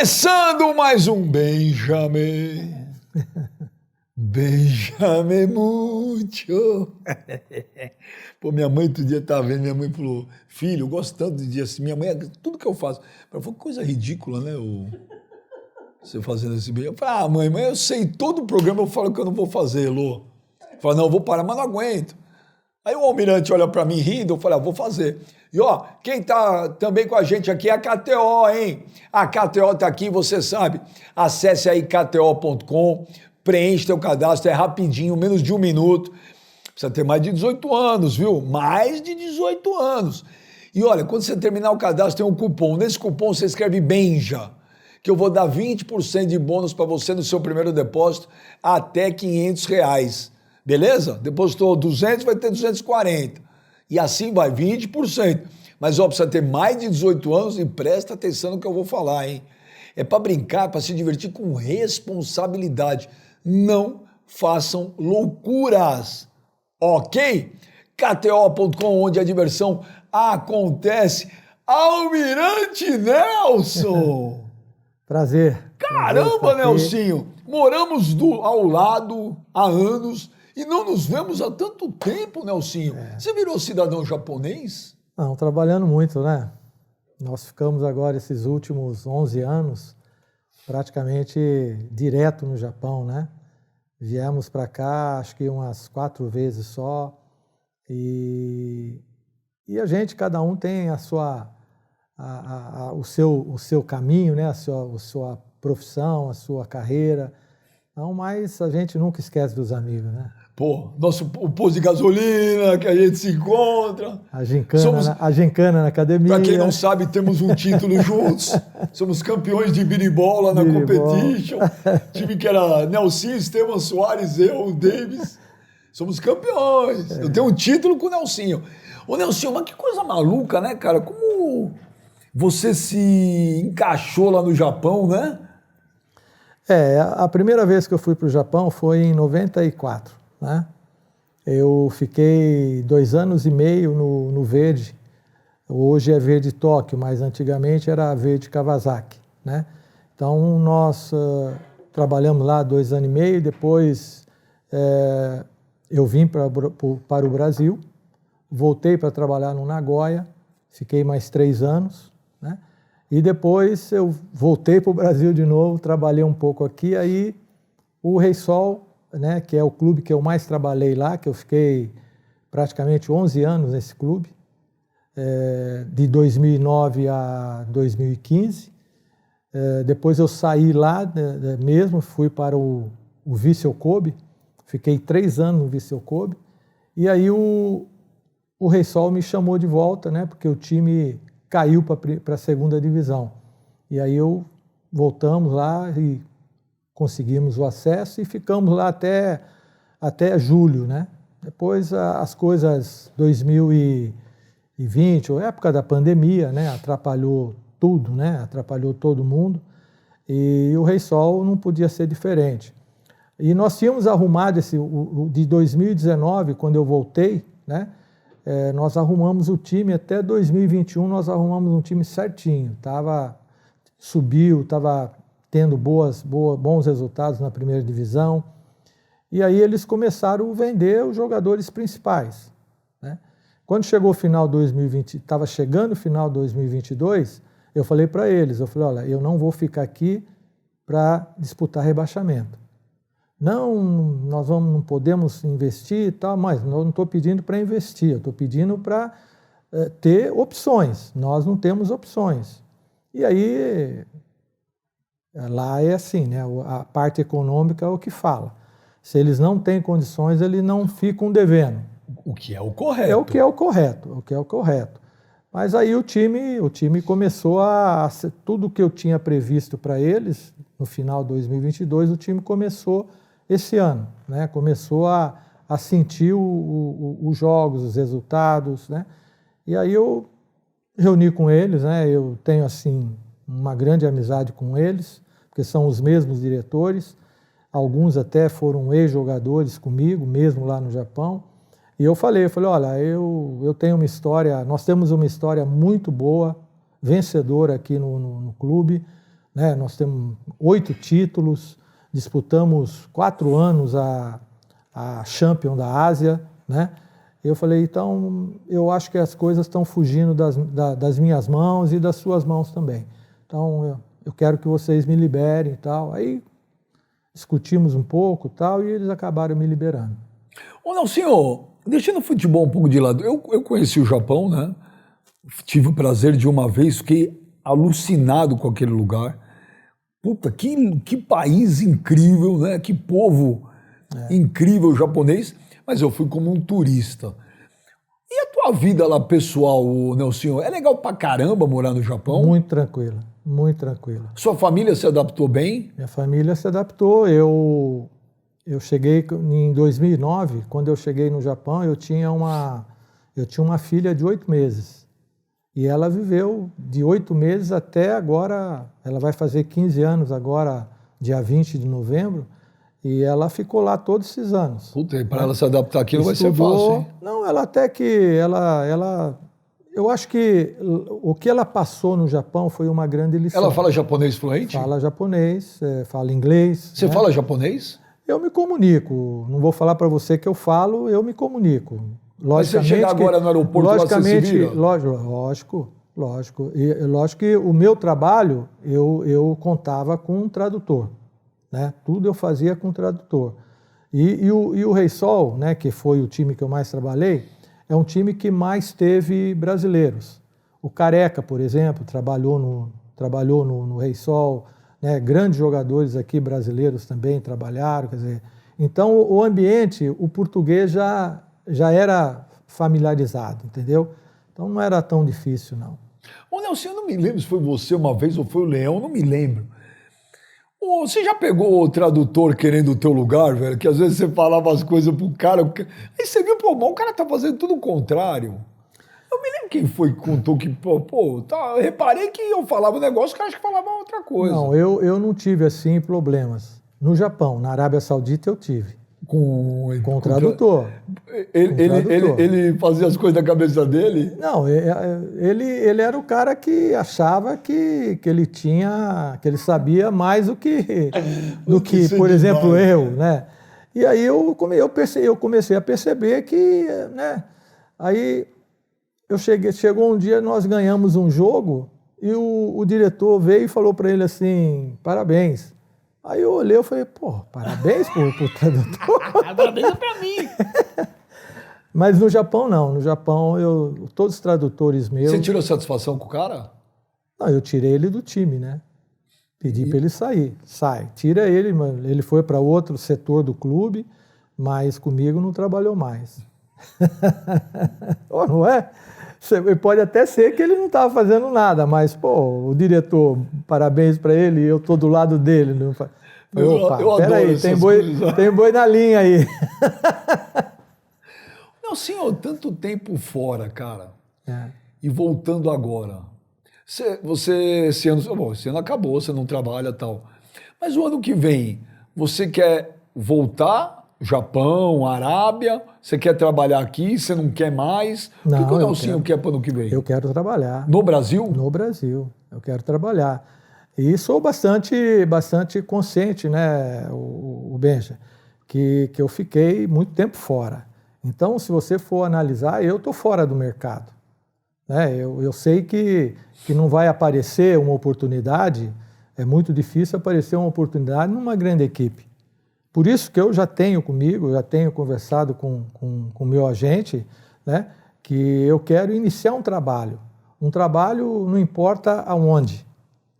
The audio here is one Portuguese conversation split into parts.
Começando mais um Benjamin. Benjamin Mucho. Pô, minha mãe outro dia tava vendo, minha mãe falou, filho, eu gosto tanto de dia assim, minha mãe, tudo que eu faço, ela falou, coisa ridícula, né, você fazendo esse bem. Eu falei, mãe, eu sei, todo o programa eu falo que eu não vou fazer, Lô. Fala, não, eu vou parar, mas não aguento. Aí o Almirante olha pra mim rindo, eu falei, vou fazer. E ó, quem tá também com a gente aqui é a KTO, hein? A KTO tá aqui, você sabe. Acesse aí kto.com, preenche teu cadastro, é rapidinho, menos de 1 minuto. Precisa ter mais de 18 anos, viu? Mais de 18 anos. E olha, quando você terminar o cadastro, tem um cupom. Nesse cupom você escreve BENJA, que eu vou dar 20% de bônus para você no seu primeiro depósito até R$500. Beleza? Depositou 200, vai ter 240. E assim vai, 20%. Mas ó, precisa ter mais de 18 anos e presta atenção no que eu vou falar, hein? É para brincar, para se divertir com responsabilidade. Não façam loucuras, ok? KTO.com, onde a diversão acontece. Almirante Nelson! Prazer. Caramba, Nelsinho! Moramos ao lado há anos e não nos vemos há tanto tempo, Nelsinho. Você virou cidadão japonês? Não, trabalhando muito, né? Nós ficamos agora esses últimos 11 anos praticamente direto no Japão, né? Viemos para cá, acho que umas 4 vezes só. E a gente, cada um tem o seu caminho, né? A sua profissão, a sua carreira. Não, mas a gente nunca esquece dos amigos, né? Pô, o posto de gasolina que a gente se encontra. A gincana na academia. Para quem não sabe, temos um título juntos. Somos campeões de biribol lá na competition. Time que era Nelsinho, Esteban Soares, eu, o Davis. Somos campeões. Eu tenho um título com o Nelsinho. Ô, Nelsinho, mas que coisa maluca, né, cara? Como você se encaixou lá no Japão, né? A primeira vez que eu fui para o Japão foi em 94, né? Eu fiquei 2 anos e meio no Verde. Hoje é Verde Tóquio, mas antigamente era Verde Kawasaki, né? Então nós trabalhamos lá 2 anos e meio, depois eu vim para o Brasil, voltei para trabalhar no Nagoya, fiquei mais 3 anos, né? E depois eu voltei para o Brasil de novo, trabalhei um pouco aqui, aí o Rei Sol, né, que é o clube que eu mais trabalhei lá, que eu fiquei praticamente 11 anos nesse clube, de 2009 a 2015. Depois eu saí lá mesmo, fui para o Vissel Kobe, fiquei 3 anos no Vissel Kobe, e aí o Rei Sol me chamou de volta, né, porque o time caiu para a 2ª divisão. E aí voltamos lá e conseguimos o acesso e ficamos lá até julho, né? Depois as coisas 2020, a época da pandemia, né, atrapalhou tudo, né? Atrapalhou todo mundo. E o Rei Sol não podia ser diferente. E nós tínhamos arrumado de 2019, quando eu voltei, né? Nós arrumamos o time até 2021, nós arrumamos um time certinho, subiu, estava tendo bons resultados na 1ª divisão, e aí eles começaram a vender os jogadores principais, né? Quando chegou o final de 2020, estava chegando o final de 2022, eu falei para eles, olha, eu não vou ficar aqui para disputar rebaixamento. Nós não podemos investir e tal, mas eu não estou pedindo para investir, eu estou pedindo para ter opções. Nós não temos opções. E aí, lá é assim, né? A parte econômica é o que fala. Se eles não têm condições, eles não ficam devendo. O que é o correto. É o que é o correto. Mas aí o time começou tudo que eu tinha previsto para eles, no final de 2022, o time começou esse ano, né? Começou a sentir os jogos, os resultados, né? E aí eu reuni com eles, né? Eu tenho assim uma grande amizade com eles, porque são os mesmos diretores, alguns até foram ex-jogadores comigo, mesmo lá no Japão. E eu falei, olha, eu tenho uma história, nós temos uma história muito boa, vencedora aqui no clube. né? Nós temos 8 títulos, disputamos 4 anos a Champion da Ásia, né? Eu falei, então, eu acho que as coisas estão fugindo das minhas mãos e das suas mãos também. Então, eu quero que vocês me liberem e tal. Aí, discutimos um pouco e tal, e eles acabaram me liberando. Ô, não, senhor, deixando o futebol um pouco de lado, eu conheci o Japão, né? Tive o prazer de uma vez, fiquei alucinado com aquele lugar. Puta, que país incrível, né? Que povo incrível japonês. Mas eu fui como um turista. E a tua vida lá pessoal, Nelson? É legal pra caramba morar no Japão? Muito tranquila, muito tranquila. Sua família se adaptou bem? Minha família se adaptou. Eu cheguei em 2009, quando eu cheguei no Japão, eu tinha uma filha de 8 meses. E ela viveu de 8 meses até agora, ela vai fazer 15 anos agora, dia 20 de novembro, e ela ficou lá todos esses anos. Puta, para ela se adaptar aqui não vai ser fácil, hein? Não, ela até que, eu acho que o que ela passou no Japão foi uma grande lição. Ela fala japonês fluente? Fala japonês, fala inglês. Você fala japonês? Eu me comunico, não vou falar para você que eu falo, eu me comunico. Mas você chegar agora no aeroporto, logicamente, você se vira? Lógico. E lógico que o meu trabalho, eu contava com um tradutor, né? Tudo eu fazia com tradutor. E o Reysol, né, que foi o time que eu mais trabalhei, é um time que mais teve brasileiros. O Careca, por exemplo, trabalhou no Reysol, né? Grandes jogadores aqui brasileiros também trabalharam, quer dizer. Então o ambiente, o português já era familiarizado, entendeu? Então não era tão difícil, não. Ô, Nelson, eu não me lembro se foi você uma vez ou foi o Leão, não me lembro. Ô, você já pegou o tradutor querendo o teu lugar, velho? Que às vezes você falava as coisas pro cara, aí você viu, pô, o cara tá fazendo tudo o contrário. Eu me lembro quem foi que contou que, eu reparei que eu falava um negócio, o cara acho que falava outra coisa. Não, eu não tive, assim, problemas. No Japão, na Arábia Saudita, eu tive. Com o tradutor. Ele fazia as coisas da cabeça dele? Não, ele era o cara que achava que ele sabia mais do que por exemplo, eu, né? E aí eu comecei a perceber que, né? Aí chegou um dia, nós ganhamos um jogo e o diretor veio e falou para ele assim, parabéns. Aí eu olhei e falei, pô, parabéns pro tradutor. Parabéns pra mim. Mas no Japão, não. No Japão, todos os tradutores meus... Você tirou satisfação com o cara? Não, eu tirei ele do time, né? Pedi para ele sair. Sai, tira ele, mano. Ele foi para outro setor do clube, mas comigo não trabalhou mais. Oh, não é? Pode até ser que ele não estava fazendo nada, mas, pô, o diretor, parabéns para ele, eu estou do lado dele. Não... Opa, peraí, tem boi na linha aí. Não, senhor, tanto tempo fora, cara, e voltando agora. Esse ano acabou, você não trabalha e tal. Mas o ano que vem, você quer voltar? Japão, Arábia, você quer trabalhar aqui, você não quer mais? Não, o que o Nelsinho quer para o ano que vem? Eu quero trabalhar. No Brasil? No Brasil, eu quero trabalhar. E sou bastante consciente, né, o Benja, que eu fiquei muito tempo fora. Então, se você for analisar, eu estou fora do mercado. Né? Eu sei que não vai aparecer uma oportunidade, é muito difícil aparecer uma oportunidade numa grande equipe. Por isso que eu já tenho conversado com o meu agente, né, que eu quero iniciar um trabalho. Um trabalho não importa aonde,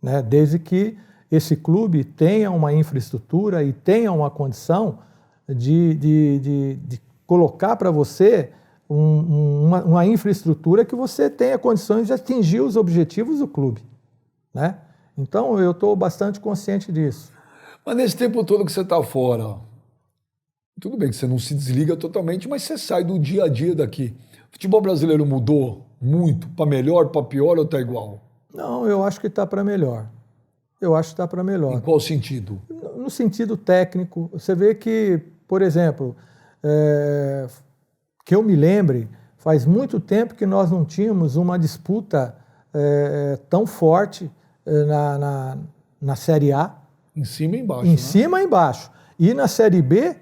né, desde que esse clube tenha uma infraestrutura e tenha uma condição de colocar para você uma infraestrutura que você tenha condições de atingir os objetivos do clube, né? Então eu estou bastante consciente disso. Mas nesse tempo todo que você está fora, tudo bem que você não se desliga totalmente, mas você sai do dia a dia daqui. O futebol brasileiro mudou muito, para melhor, para pior ou está igual? Não, eu acho que está para melhor. Eu acho que está para melhor. Em qual sentido? No sentido técnico. Você vê que, por exemplo, que eu me lembre, faz muito tempo que nós não tínhamos uma disputa tão forte na Série A. Em cima e embaixo. Em cima e embaixo. E na Série B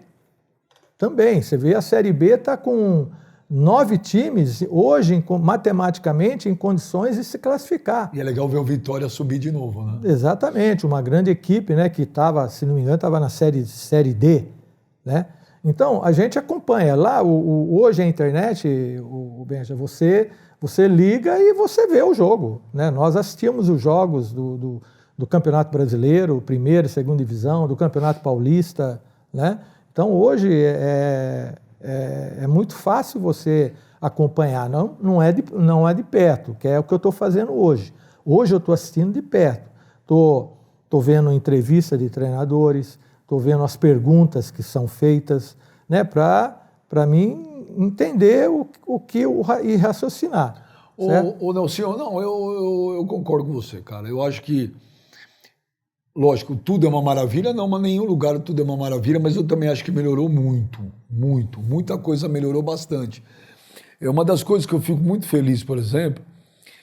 também. Você vê, a Série B está com 9 times, hoje, matematicamente, em condições de se classificar. E é legal ver o Vitória subir de novo, né? Exatamente, uma grande equipe, né, que estava, se não me engano, estava na série D, né? Então, a gente acompanha. Lá, hoje a internet, o Benja, você liga e você vê o jogo, né? Nós assistimos os jogos do Campeonato Brasileiro, primeira e segunda divisão, do Campeonato Paulista, né? Então, hoje é muito fácil você acompanhar. Não é de perto, que é o que eu estou fazendo hoje. Hoje eu estou assistindo de perto. Estou vendo entrevista de treinadores, estou vendo as perguntas que são feitas, né, para mim entender e raciocinar. Ô Nelson, não, eu concordo com você, cara. Eu acho que, lógico, tudo é uma maravilha, não, mas nenhum lugar tudo é uma maravilha, mas eu também acho que melhorou muita coisa melhorou bastante. É uma das coisas que eu fico muito feliz, por exemplo,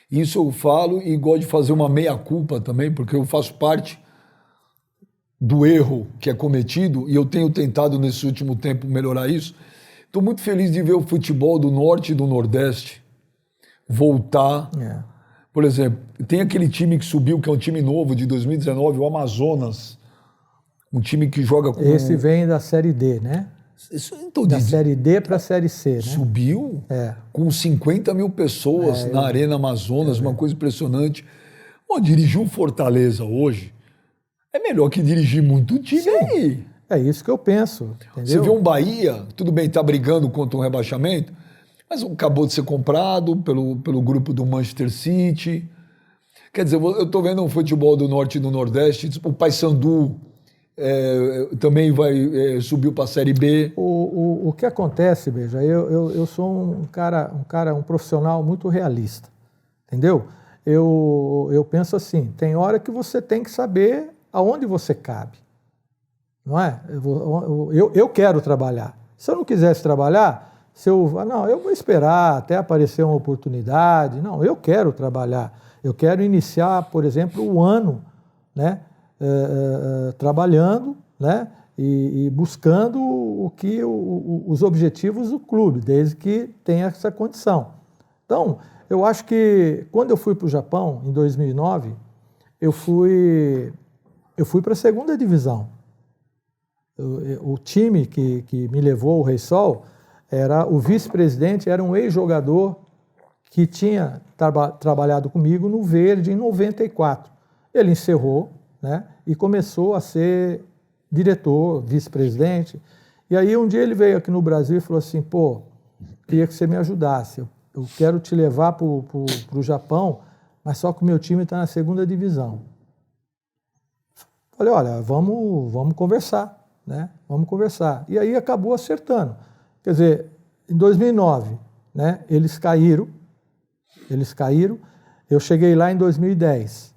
isso eu falo e gosto de fazer uma meia-culpa também, porque eu faço parte do erro que é cometido e eu tenho tentado nesse último tempo melhorar isso. Estou muito feliz de ver o futebol do Norte e do Nordeste voltar. Por exemplo, tem aquele time que subiu, que é um time novo de 2019, o Amazonas, um time que joga com... Esse vem da Série D, né? Da Série D para a Série C, né? Subiu com 50 mil pessoas na Arena Amazonas, uma coisa impressionante. Dirigir o Fortaleza hoje é melhor que dirigir muito time aí. É isso que eu penso, entendeu? Você vê um Bahia, tudo bem, está brigando contra um rebaixamento, mas acabou de ser comprado pelo grupo do Manchester City. Quer dizer, eu estou vendo um futebol do Norte e do Nordeste, o Paysandu também subiu para a Série B. O que acontece, Beija, eu sou um profissional muito realista, entendeu? Eu penso assim, tem hora que você tem que saber aonde você cabe, não é? Eu quero trabalhar. Se eu não quisesse trabalhar, eu vou esperar até aparecer uma oportunidade. Não, eu quero trabalhar. Eu quero iniciar, por exemplo, o ano, né, trabalhando, né, e buscando os objetivos do clube, desde que tenha essa condição. Então, eu acho que quando eu fui para o Japão, em 2009, eu fui para a segunda divisão. O time que me levou, o Rei Sol, o vice-presidente era um ex-jogador que tinha trabalhado comigo no Verde em 94. Ele encerrou, né, e começou a ser diretor, vice-presidente. E aí um dia ele veio aqui no Brasil e falou assim, queria que você me ajudasse. Eu quero te levar para o Japão, mas só que o meu time está na segunda divisão. Falei, olha, vamos conversar, né? Vamos conversar. E aí acabou acertando. Quer dizer, em 2009, né, eles caíram. Eu cheguei lá em 2010.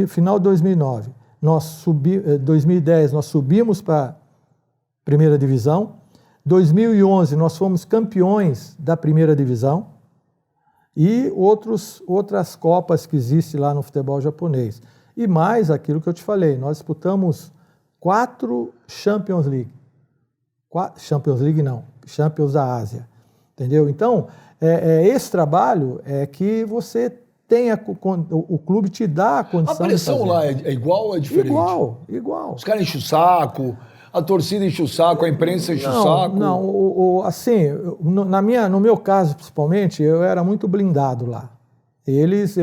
Final de 2009. 2010 nós subimos para a primeira divisão. 2011 nós fomos campeões da primeira divisão. E outras copas que existem lá no futebol japonês. E mais aquilo que eu te falei, nós disputamos 4 Champions League. Champions da Ásia. Entendeu? Então, esse trabalho é que você tenha, o clube te dá a condição. A pressão lá é igual ou é diferente? Igual. Os caras enchem o saco, a torcida enche o saco, a imprensa enche o saco. Não, assim, no meu caso principalmente, eu era muito blindado lá. Eles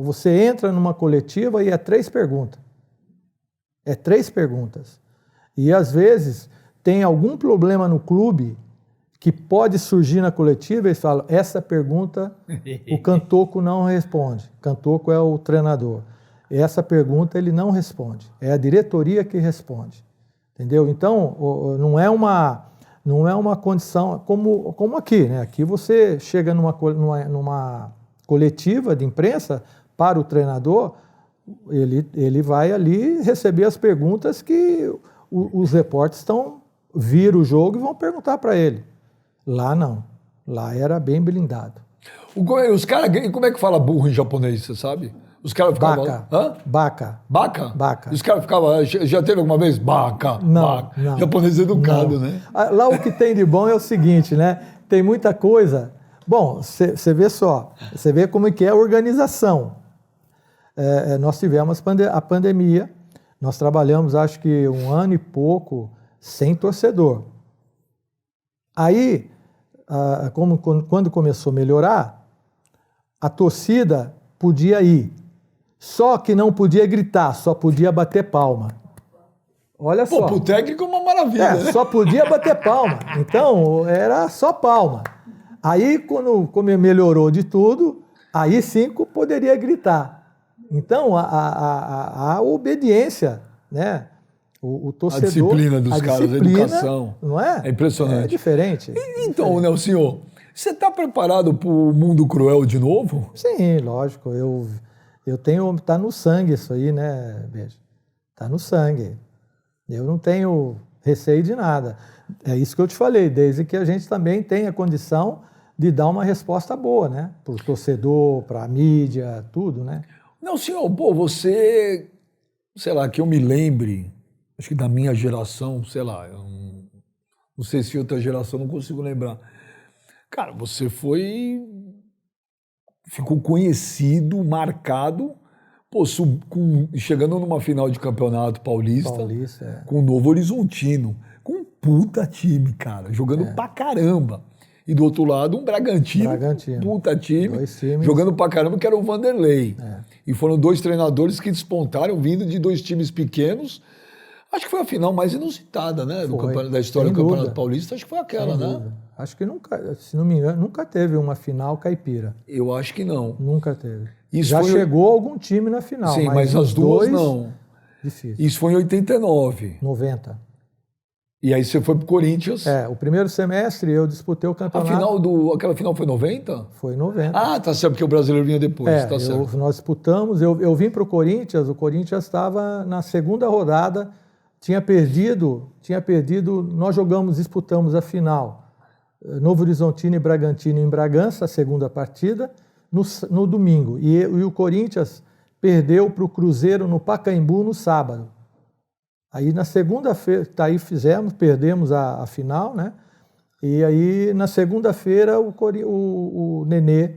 você entra numa coletiva e é 3 perguntas. É 3 perguntas. E às vezes tem algum problema no clube que pode surgir na coletiva e eles falam, essa pergunta o Cantoco não responde. Cantoco é o treinador. Essa pergunta ele não responde. É a diretoria que responde. Entendeu? Então, não é uma condição como aqui, né? Aqui você chega numa coletiva de imprensa para o treinador, ele vai ali receber as perguntas que os repórteres viram o jogo e vão perguntar para ele. Lá não. Lá era bem blindado. Os caras, como é que fala burro em japonês, você sabe? Os caras ficavam... Baca. Hã? Baca. Baca? Baca. Os caras ficavam... Já teve alguma vez? Baca. Não, Baca. não. Japonês educado, Não. né? Lá o que tem de bom é o seguinte, né? Tem muita coisa. Bom, você vê só, você vê como é que é a organização. Nós tivemos a pandemia, nós trabalhamos acho que 1 ano e pouco sem torcedor. Aí, quando começou a melhorar, a torcida podia ir, só que não podia gritar, só podia bater palma. Olha só. Pô, pro técnico é uma maravilha, né? Só podia bater palma. Então, era só palma. Aí, quando melhorou de tudo, aí sim poderia gritar. Então, a obediência, né? O torcedor... A disciplina dos caras, a educação. Não é? É impressionante. É diferente. Então, né, senhor, você está preparado para o mundo cruel de novo? Sim, lógico. Eu tenho... Está no sangue isso aí, né, Beijo? Está no sangue. Eu não tenho receio de nada. É isso que eu te falei, desde que a gente também tenha condição de dar uma resposta boa, né? Para o torcedor, para a mídia, tudo, né? Não, senhor, pô, você, sei lá, que eu me lembre, acho que da minha geração, sei lá, eu não sei se outra geração, não consigo lembrar. Cara, você ficou conhecido, marcado, pô, chegando numa final de campeonato paulista com o Novo Horizontino, com um puta time, cara, jogando pra caramba. E do outro lado, um Bragantino. Puta time, jogando pra caramba, que era o Vanderlei. E foram 2 treinadores que despontaram, vindo de 2 times pequenos. Acho que foi a final mais inusitada, né? Da história do Campeonato Paulista, acho que foi aquela, né? Acho que nunca, se não me engano, nunca teve uma final caipira. Eu acho que não. Nunca teve. Já chegou algum time na final. Sim, mas as duas não. Difícil. Isso foi em 89. 90. E aí você foi pro Corinthians. O primeiro semestre eu disputei o campeonato. Aquela final foi 90? Foi 90. Ah, tá certo, porque o brasileiro vinha depois, tá certo. Nós disputamos, eu vim pro Corinthians, o Corinthians estava na segunda rodada, tinha perdido, nós disputamos a final. Novo Horizontino e Bragantino em Bragança, a segunda partida, no domingo. E o Corinthians perdeu para o Cruzeiro no Pacaembu no sábado. Aí na segunda-feira, perdemos a final, né? E aí na segunda-feira o Nenê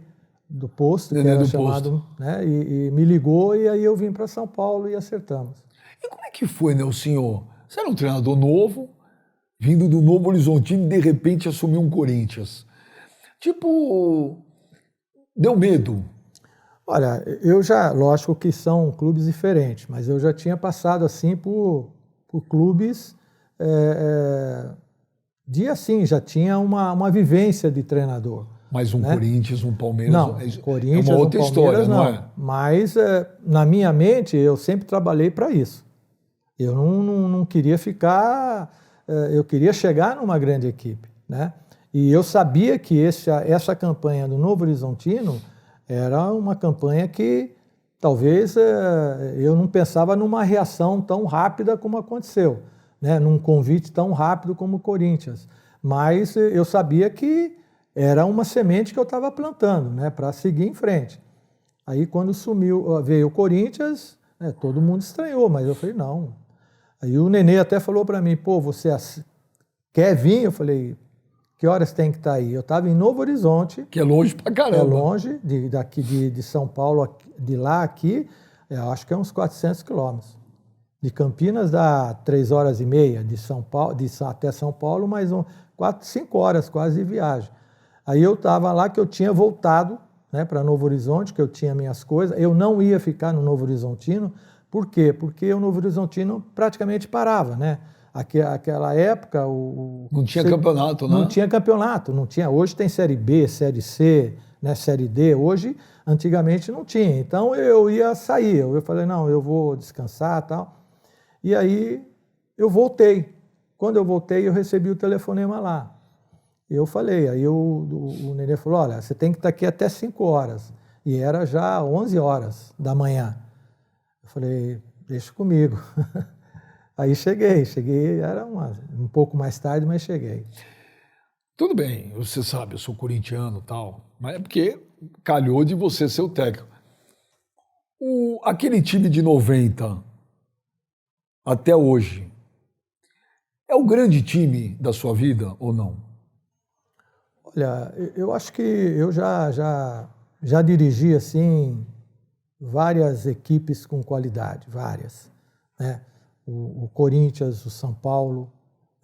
do Posto, que era chamado, né? E me ligou e aí eu vim para São Paulo e acertamos. E como é que foi, né, o senhor? Você era um treinador novo, vindo do Novo Horizontino e de repente assumiu um Corinthians. Tipo, deu medo? Olha, lógico que são clubes diferentes, mas eu já tinha passado assim por clubes já tinha uma vivência de treinador. Mas um Corinthians, um Palmeiras... Não, Corinthians, uma outra história, não é? Mas na minha mente eu sempre trabalhei para isso. Eu não queria ficar... eu queria chegar numa grande equipe, né? E eu sabia que essa campanha do Novo Horizontino era uma campanha que talvez eu não pensava numa reação tão rápida como aconteceu, né? Num convite tão rápido como o Corinthians. Mas eu sabia que era uma semente que eu estava plantando, né? Para seguir em frente. Aí quando veio o Corinthians, né, todo mundo estranhou, mas eu falei, não. Aí o Nenê até falou para mim, pô, você quer vir? Eu falei, que horas tem que estar aí? Eu estava em Novo Horizonte. Que é longe pra caramba. É longe, daqui de São Paulo, de lá aqui, eu acho que é uns 400 quilômetros. De Campinas dá 3h30, de São Paulo, até São Paulo, mais 5 horas quase de viagem. Aí eu estava lá que eu tinha voltado, né, para Novo Horizonte, que eu tinha minhas coisas. Eu não ia ficar no Novo Horizontino. Por quê? Porque o Novo Horizontino praticamente parava, né? Aquela época... Não tinha campeonato, né? Não tinha campeonato, não tinha. Hoje tem Série B, Série C, né, Série D. Hoje, antigamente, não tinha. Então, eu ia sair. Eu falei, não, eu vou descansar e tal. E aí, eu voltei. Quando eu voltei, eu recebi o telefonema lá. Eu falei, aí o Nenê falou, olha, você tem que estar aqui até 5 horas. E era já 11 horas da manhã. Eu falei, deixa comigo. Aí cheguei, era um pouco mais tarde, mas cheguei. Tudo bem, você sabe, eu sou corintiano e tal, mas é porque calhou de você ser o técnico. Aquele time de 90 até hoje é o grande time da sua vida ou não? Olha, eu acho que eu já dirigi assim várias equipes com qualidade, várias, né? O Corinthians, o São Paulo,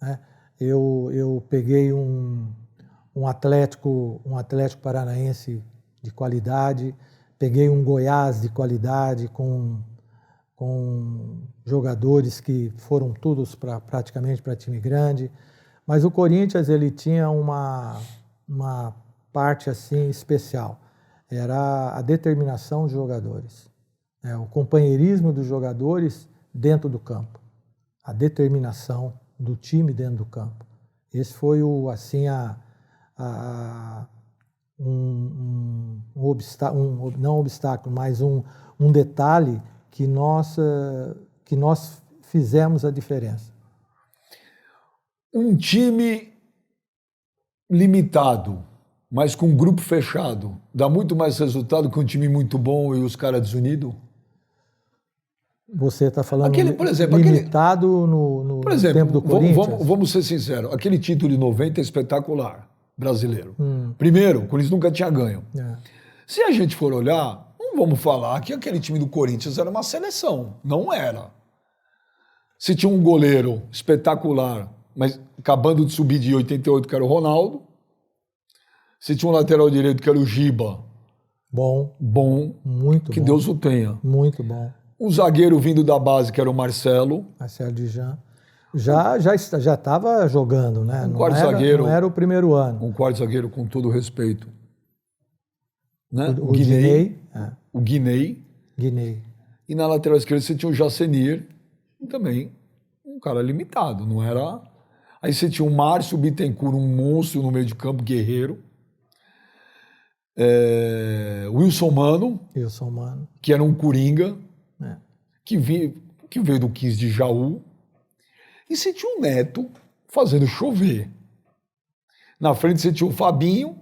né? Eu peguei um Atlético Paranaense de qualidade, peguei um Goiás de qualidade com jogadores que foram todos praticamente para time grande, mas o Corinthians ele tinha uma parte assim especial, era a determinação dos jogadores, né? O companheirismo dos jogadores dentro do campo, a determinação do time dentro do campo. Esse foi não obstáculo, mas um detalhe que nós fizemos a diferença. Um time limitado, mas com um grupo fechado, dá muito mais resultado que um time muito bom e os caras desunidos? Você está falando por exemplo, limitado no tempo do Corinthians? Vamos ser sinceros, aquele título de 90 é espetacular, brasileiro. Primeiro, o Corinthians nunca tinha ganho. Se a gente for olhar, não vamos falar que aquele time do Corinthians era uma seleção. Não era. Se tinha um goleiro espetacular, mas acabando de subir de 88, que era o Ronaldo. Se tinha um lateral direito, que era o Giba. Bom. Muito que bom. Deus o tenha. Muito bom. Um zagueiro vindo da base, que era o Marcelo. Marcelo Dijan. Já estava jogando, né? Zagueiro. Não era o primeiro ano. Um quarto zagueiro, com todo respeito. Né? O Guinei. O Guinei. E na lateral esquerda você tinha o Jacenir, também um cara limitado, não era... Aí você tinha o Márcio Bittencourt, um monstro no meio de campo, guerreiro. Wilson Mano, que era um coringa, que veio do 15 de Jaú. E você tinha o Neto fazendo chover. Na frente você tinha o Fabinho,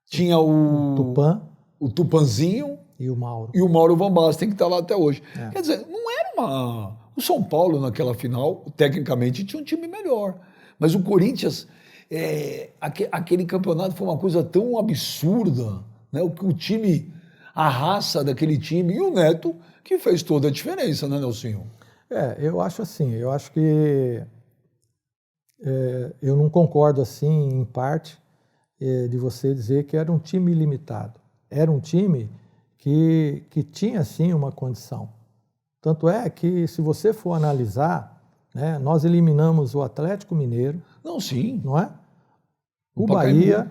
tinha o Tupanzinho e o Mauro. E o Mauro Van Basten, que está lá até hoje. Quer dizer, não era uma... O São Paulo, naquela final, tecnicamente, tinha um time melhor. Mas o Corinthians, aquele campeonato foi uma coisa tão absurda, né? O time, a raça daquele time, e o Neto, que fez toda a diferença, né, Nelsinho? Eu acho assim, eu acho que eu não concordo assim, em parte, de você dizer que era um time limitado. Era um time que tinha, sim, uma condição. Tanto é que, se você for analisar, né, nós eliminamos o Atlético Mineiro. Não, sim. Não é? O Bahia.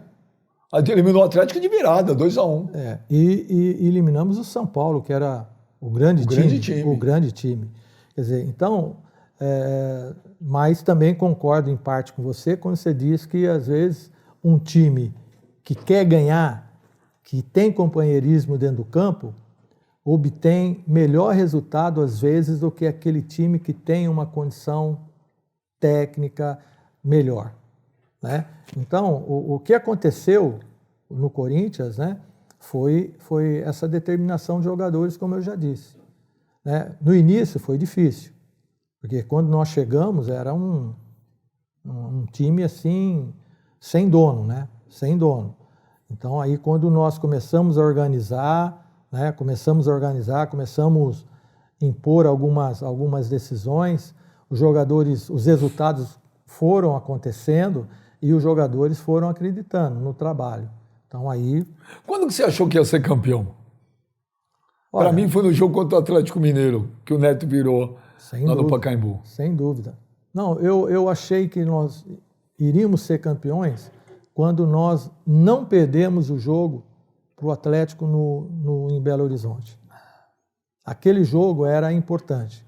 Eliminou o Atlético de virada, 2-1. E eliminamos o São Paulo, que era o grande time. Quer dizer, então, mas também concordo em parte com você quando você diz que, às vezes, um time que quer ganhar, que tem companheirismo dentro do campo, obtém melhor resultado, às vezes, do que aquele time que tem uma condição técnica melhor, né? Então, o que aconteceu no Corinthians, né, foi essa determinação de jogadores, como eu já disse, né? No início foi difícil, porque quando nós chegamos era um time assim, sem dono, né? Sem dono. Então, aí quando nós começamos a organizar, né, começamos a impor algumas decisões, os resultados foram acontecendo e os jogadores foram acreditando no trabalho. Então aí... Quando que você achou que ia ser campeão? Para mim foi no jogo contra o Atlético Mineiro, que o Neto virou lá no Pacaembu. Sem dúvida. Não, eu achei que nós iríamos ser campeões quando nós não perdemos o jogo para o Atlético em Belo Horizonte. Aquele jogo era importante.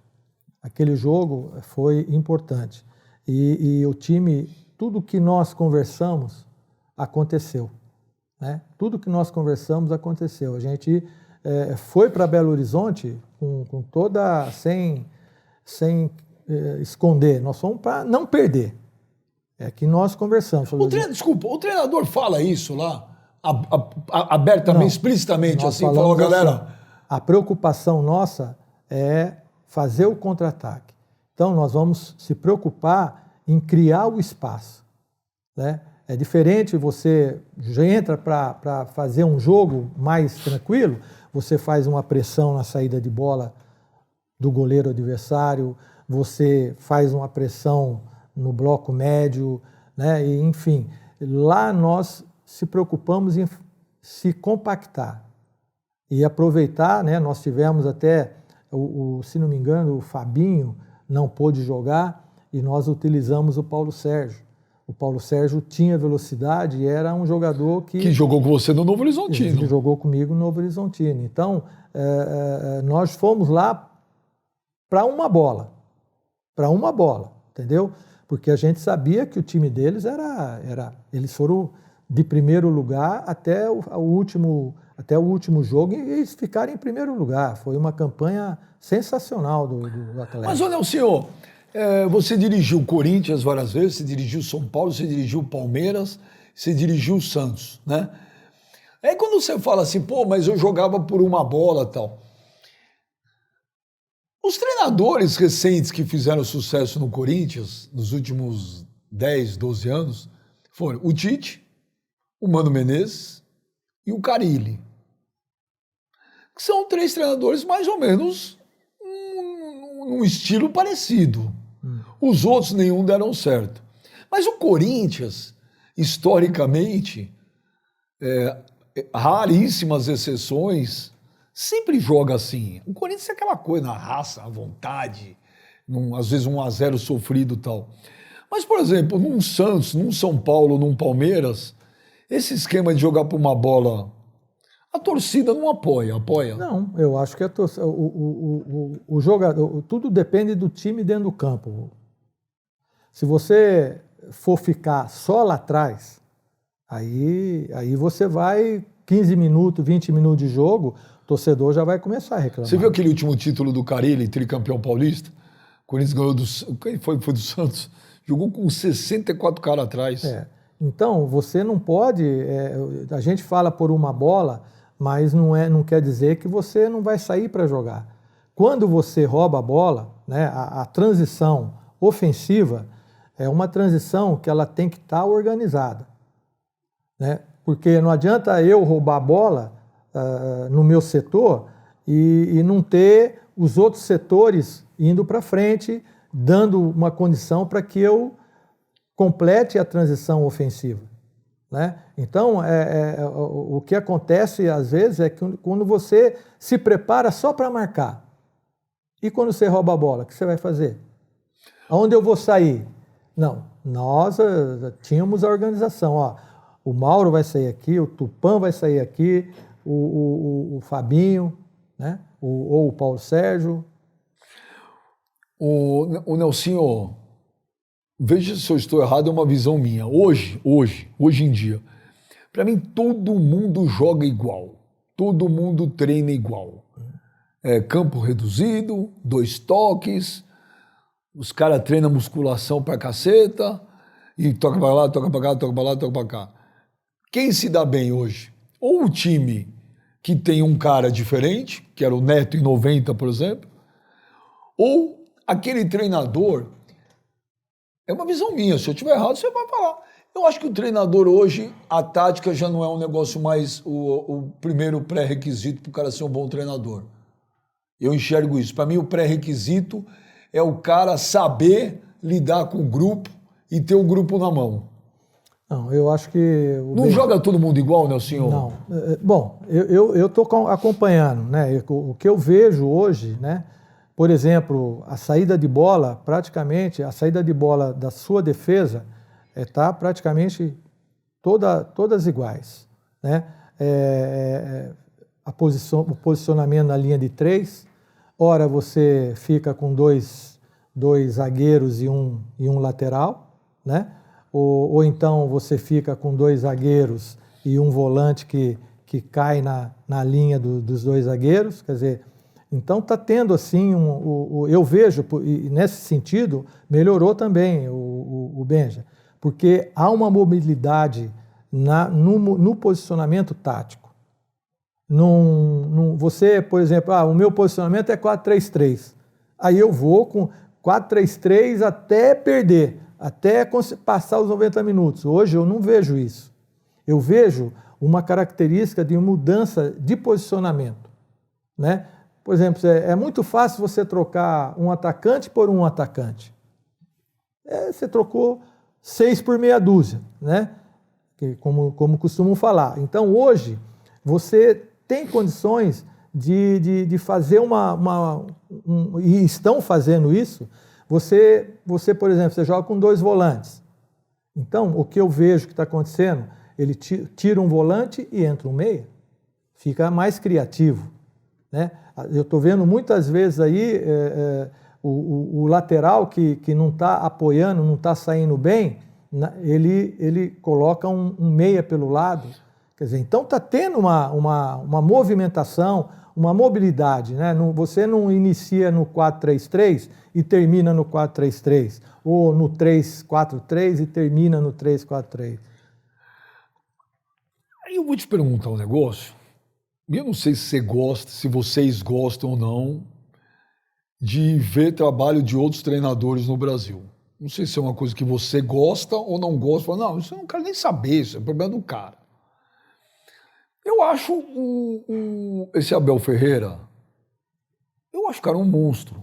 Aquele jogo foi importante. E o time, tudo que nós conversamos, aconteceu, né? Tudo que nós conversamos aconteceu. A gente foi para Belo Horizonte com toda... sem esconder. Nós fomos para não perder. É que nós conversamos. Desculpa, o treinador fala isso lá? Abertamente, explicitamente, assim, falou, galera, A preocupação nossa é fazer o contra-ataque. Então, nós vamos se preocupar em criar o espaço, né? É diferente, você já entra para fazer um jogo mais tranquilo, você faz uma pressão na saída de bola do goleiro adversário, você faz uma pressão no bloco médio, né? E, enfim, lá nós se preocupamos em se compactar e aproveitar, né? Nós tivemos até, se não me engano, o Fabinho não pôde jogar e nós utilizamos o Paulo Sérgio. O Paulo Sérgio tinha velocidade e era um jogador que jogou com você no Novo Horizontino. Que jogou comigo no Novo Horizontino. Então, nós fomos lá para uma bola, entendeu? Porque a gente sabia que o time deles eles foram de primeiro lugar até o último jogo e eles ficaram em primeiro lugar. Foi uma campanha sensacional do Atlético. Mas, olha, senhor, você dirigiu o Corinthians várias vezes, você dirigiu o São Paulo, você dirigiu o Palmeiras, você dirigiu o Santos, né? Aí quando você fala assim, pô, mas eu jogava por uma bola e tal. Os treinadores recentes que fizeram sucesso no Corinthians, nos últimos 10, 12 anos, foram o Tite, o Mano Menezes e o Carille. Que são 3 treinadores mais ou menos num estilo parecido. Os outros nenhum deram certo. Mas o Corinthians, historicamente, raríssimas exceções, sempre joga assim. O Corinthians é aquela coisa, na raça, na vontade, às vezes 1-0 sofrido e tal. Mas, por exemplo, num Santos, num São Paulo, num Palmeiras, esse esquema de jogar por uma bola, a torcida não apoia. Não, eu acho que o jogador, tudo depende do time dentro do campo. Se você for ficar só lá atrás, aí você vai 15 minutos, 20 minutos de jogo, o torcedor já vai começar a reclamar. Você viu aquele último título do Carille, tricampeão paulista? O Corinthians ganhou foi do Santos, jogou com 64 caras atrás. Então, você não pode, a gente fala por uma bola, mas não quer dizer que você não vai sair para jogar. Quando você rouba a bola, né, a transição ofensiva é uma transição que ela tem que estar organizada, né? Porque não adianta eu roubar a bola no meu setor e não ter os outros setores indo para frente, dando uma condição para que eu complete a transição ofensiva, né? Então, o que acontece às vezes é que quando você se prepara só para marcar, e quando você rouba a bola, o que você vai fazer? Aonde eu vou sair? Não, nós tínhamos a organização, ó, o Mauro vai sair aqui, o Tupã vai sair aqui, o Fabinho, né? Ou o Paulo Sérgio. O Nelsinho, veja se eu estou errado, é uma visão minha. Hoje em dia, para mim todo mundo joga igual, todo mundo treina igual. Campo reduzido, 2 toques, os caras treinam musculação pra caceta, e toca pra lá, toca pra cá, toca pra lá, toca pra cá. Quem se dá bem hoje? Ou o time que tem um cara diferente, que era o Neto em 90, por exemplo, ou aquele treinador. É uma visão minha, se eu estiver errado, você vai falar. Eu acho que o treinador hoje, a tática já não é um negócio mais o primeiro pré-requisito para o cara ser um bom treinador. Eu enxergo isso. Para mim, o pré-requisito é o cara saber lidar com o grupo e ter o grupo na mão. Não, eu acho que... Não joga todo mundo igual, né, senhor? Não. Bom, eu estou acompanhando, né? O que eu vejo hoje, né? Por exemplo, a saída de bola, praticamente, a saída de bola da sua defesa está praticamente todas iguais, né? O posicionamento na linha de 3, ora você fica com dois zagueiros e um lateral, né? Ou então você fica com 2 zagueiros e um volante que cai na linha dos 2 zagueiros, quer dizer... Então está tendo assim, eu vejo, e nesse sentido, melhorou também o Benja, porque há uma mobilidade no posicionamento tático. Você, por exemplo, o meu posicionamento é 4-3-3. Aí eu vou com 4-3-3 até perder, até passar os 90 minutos. Hoje eu não vejo isso. Eu vejo uma característica de mudança de posicionamento, né? Por exemplo, é muito fácil você trocar um atacante por um atacante. Você trocou 6 por meia dúzia, né? Como costumam falar. Então, hoje, você tem condições de fazer e estão fazendo isso. Você, por exemplo, você joga com 2 volantes. Então, o que eu vejo que está acontecendo, ele tira um volante e entra um meia. Fica mais criativo, né? Eu estou vendo muitas vezes aí o lateral que não está apoiando, não está saindo bem, ele coloca um meia pelo lado. Quer dizer, então está tendo uma movimentação, uma mobilidade, né? Você não inicia no 4-3-3 e termina no 4-3-3, ou no 3-4-3 e termina no 3-4-3. Aí eu vou te perguntar um negócio. Eu não sei se você gosta, se vocês gostam ou não de ver trabalho de outros treinadores no Brasil. Não sei se é uma coisa que você gosta ou não gosta. Fala, não, isso eu não quero nem saber, isso é problema do cara. Eu acho esse Abel Ferreira, eu acho o cara um monstro.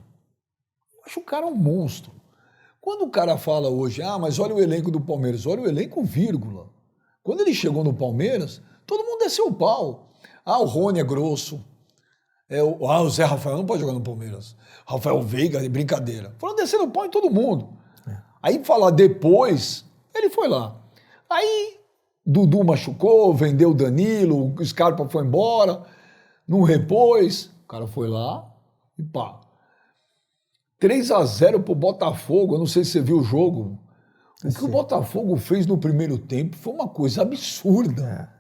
Eu acho o cara um monstro. Quando o cara fala hoje, mas olha o elenco do Palmeiras, olha o elenco, vírgula. Quando ele chegou no Palmeiras, todo mundo desceu o pau. O Rony é grosso. O Zé Rafael não pode jogar no Palmeiras. Rafael Veiga, de brincadeira. Foram descendo o pau em todo mundo. Aí falar depois, ele foi lá. Aí Dudu machucou, vendeu o Danilo, o Scarpa foi embora, não repôs. O cara foi lá e pá. 3-0 pro Botafogo, eu não sei se você viu o jogo. O que o Botafogo fez no primeiro tempo foi uma coisa absurda.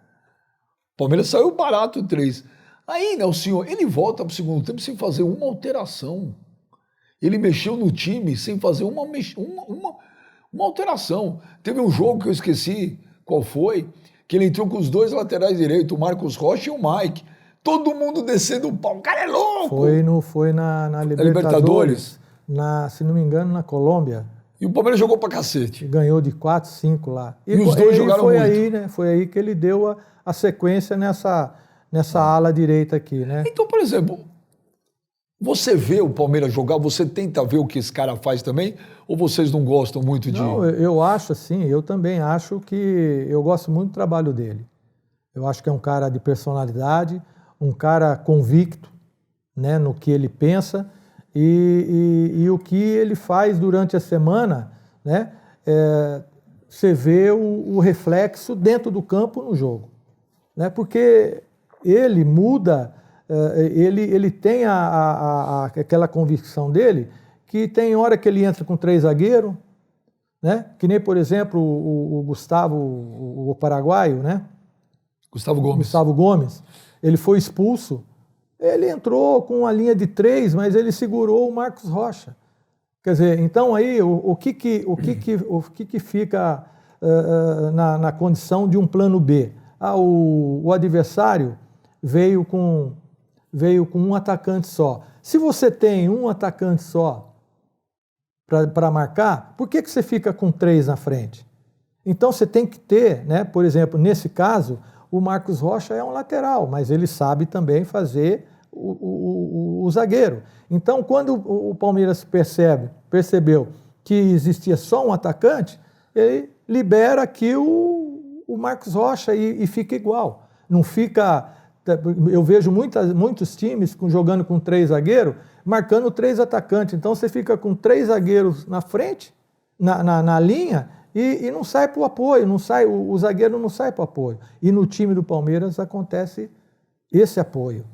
O Palmeiras saiu barato 3. Aí, né, o senhor, ele volta pro segundo tempo sem fazer uma alteração. Ele mexeu no time sem fazer uma alteração. Teve um jogo que eu esqueci qual foi, que ele entrou com os 2 laterais direitos, o Marcos Rocha e o Mike. Todo mundo descendo o pau. O cara é louco! Foi na Libertadores. Se não me engano, na Colômbia. E o Palmeiras jogou pra cacete. Ganhou de 4-5 lá. E os dois jogaram muito. Aí, né, foi aí que ele deu a sequência nessa ala direita aqui, né? Então, por exemplo, você vê o Palmeiras jogar, você tenta ver o que esse cara faz também? Ou vocês não gostam muito de... Não, eu acho assim, eu também acho que... Eu gosto muito do trabalho dele. Eu acho que é um cara de personalidade, um cara convicto, né, no que ele pensa e o que ele faz durante a semana, né? Você vê o reflexo dentro do campo no jogo, né? Porque ele muda, ele tem aquela convicção dele que tem hora que ele entra com 3 zagueiros, né? Que nem, por exemplo, o Gustavo, o paraguaio, né? Gustavo Gomes. Ele foi expulso. Ele entrou com uma linha de 3, mas ele segurou o Marcos Rocha. Quer dizer, então aí o que fica na condição de um plano B? O adversário veio com um atacante só. Se você tem um atacante só para marcar, por que você fica com 3 na frente? Então você tem que ter, né, por exemplo, nesse caso, o Marcos Rocha é um lateral, mas ele sabe também fazer o zagueiro. Então, quando o Palmeiras percebeu que existia só um atacante, ele libera aqui o Marcos Rocha e fica igual. Não fica... Eu vejo muitos times jogando com 3 zagueiros, marcando 3 atacantes. Então, você fica com 3 zagueiros na frente, na linha, e não sai para o apoio, o zagueiro não sai para o apoio. E no time do Palmeiras acontece esse apoio.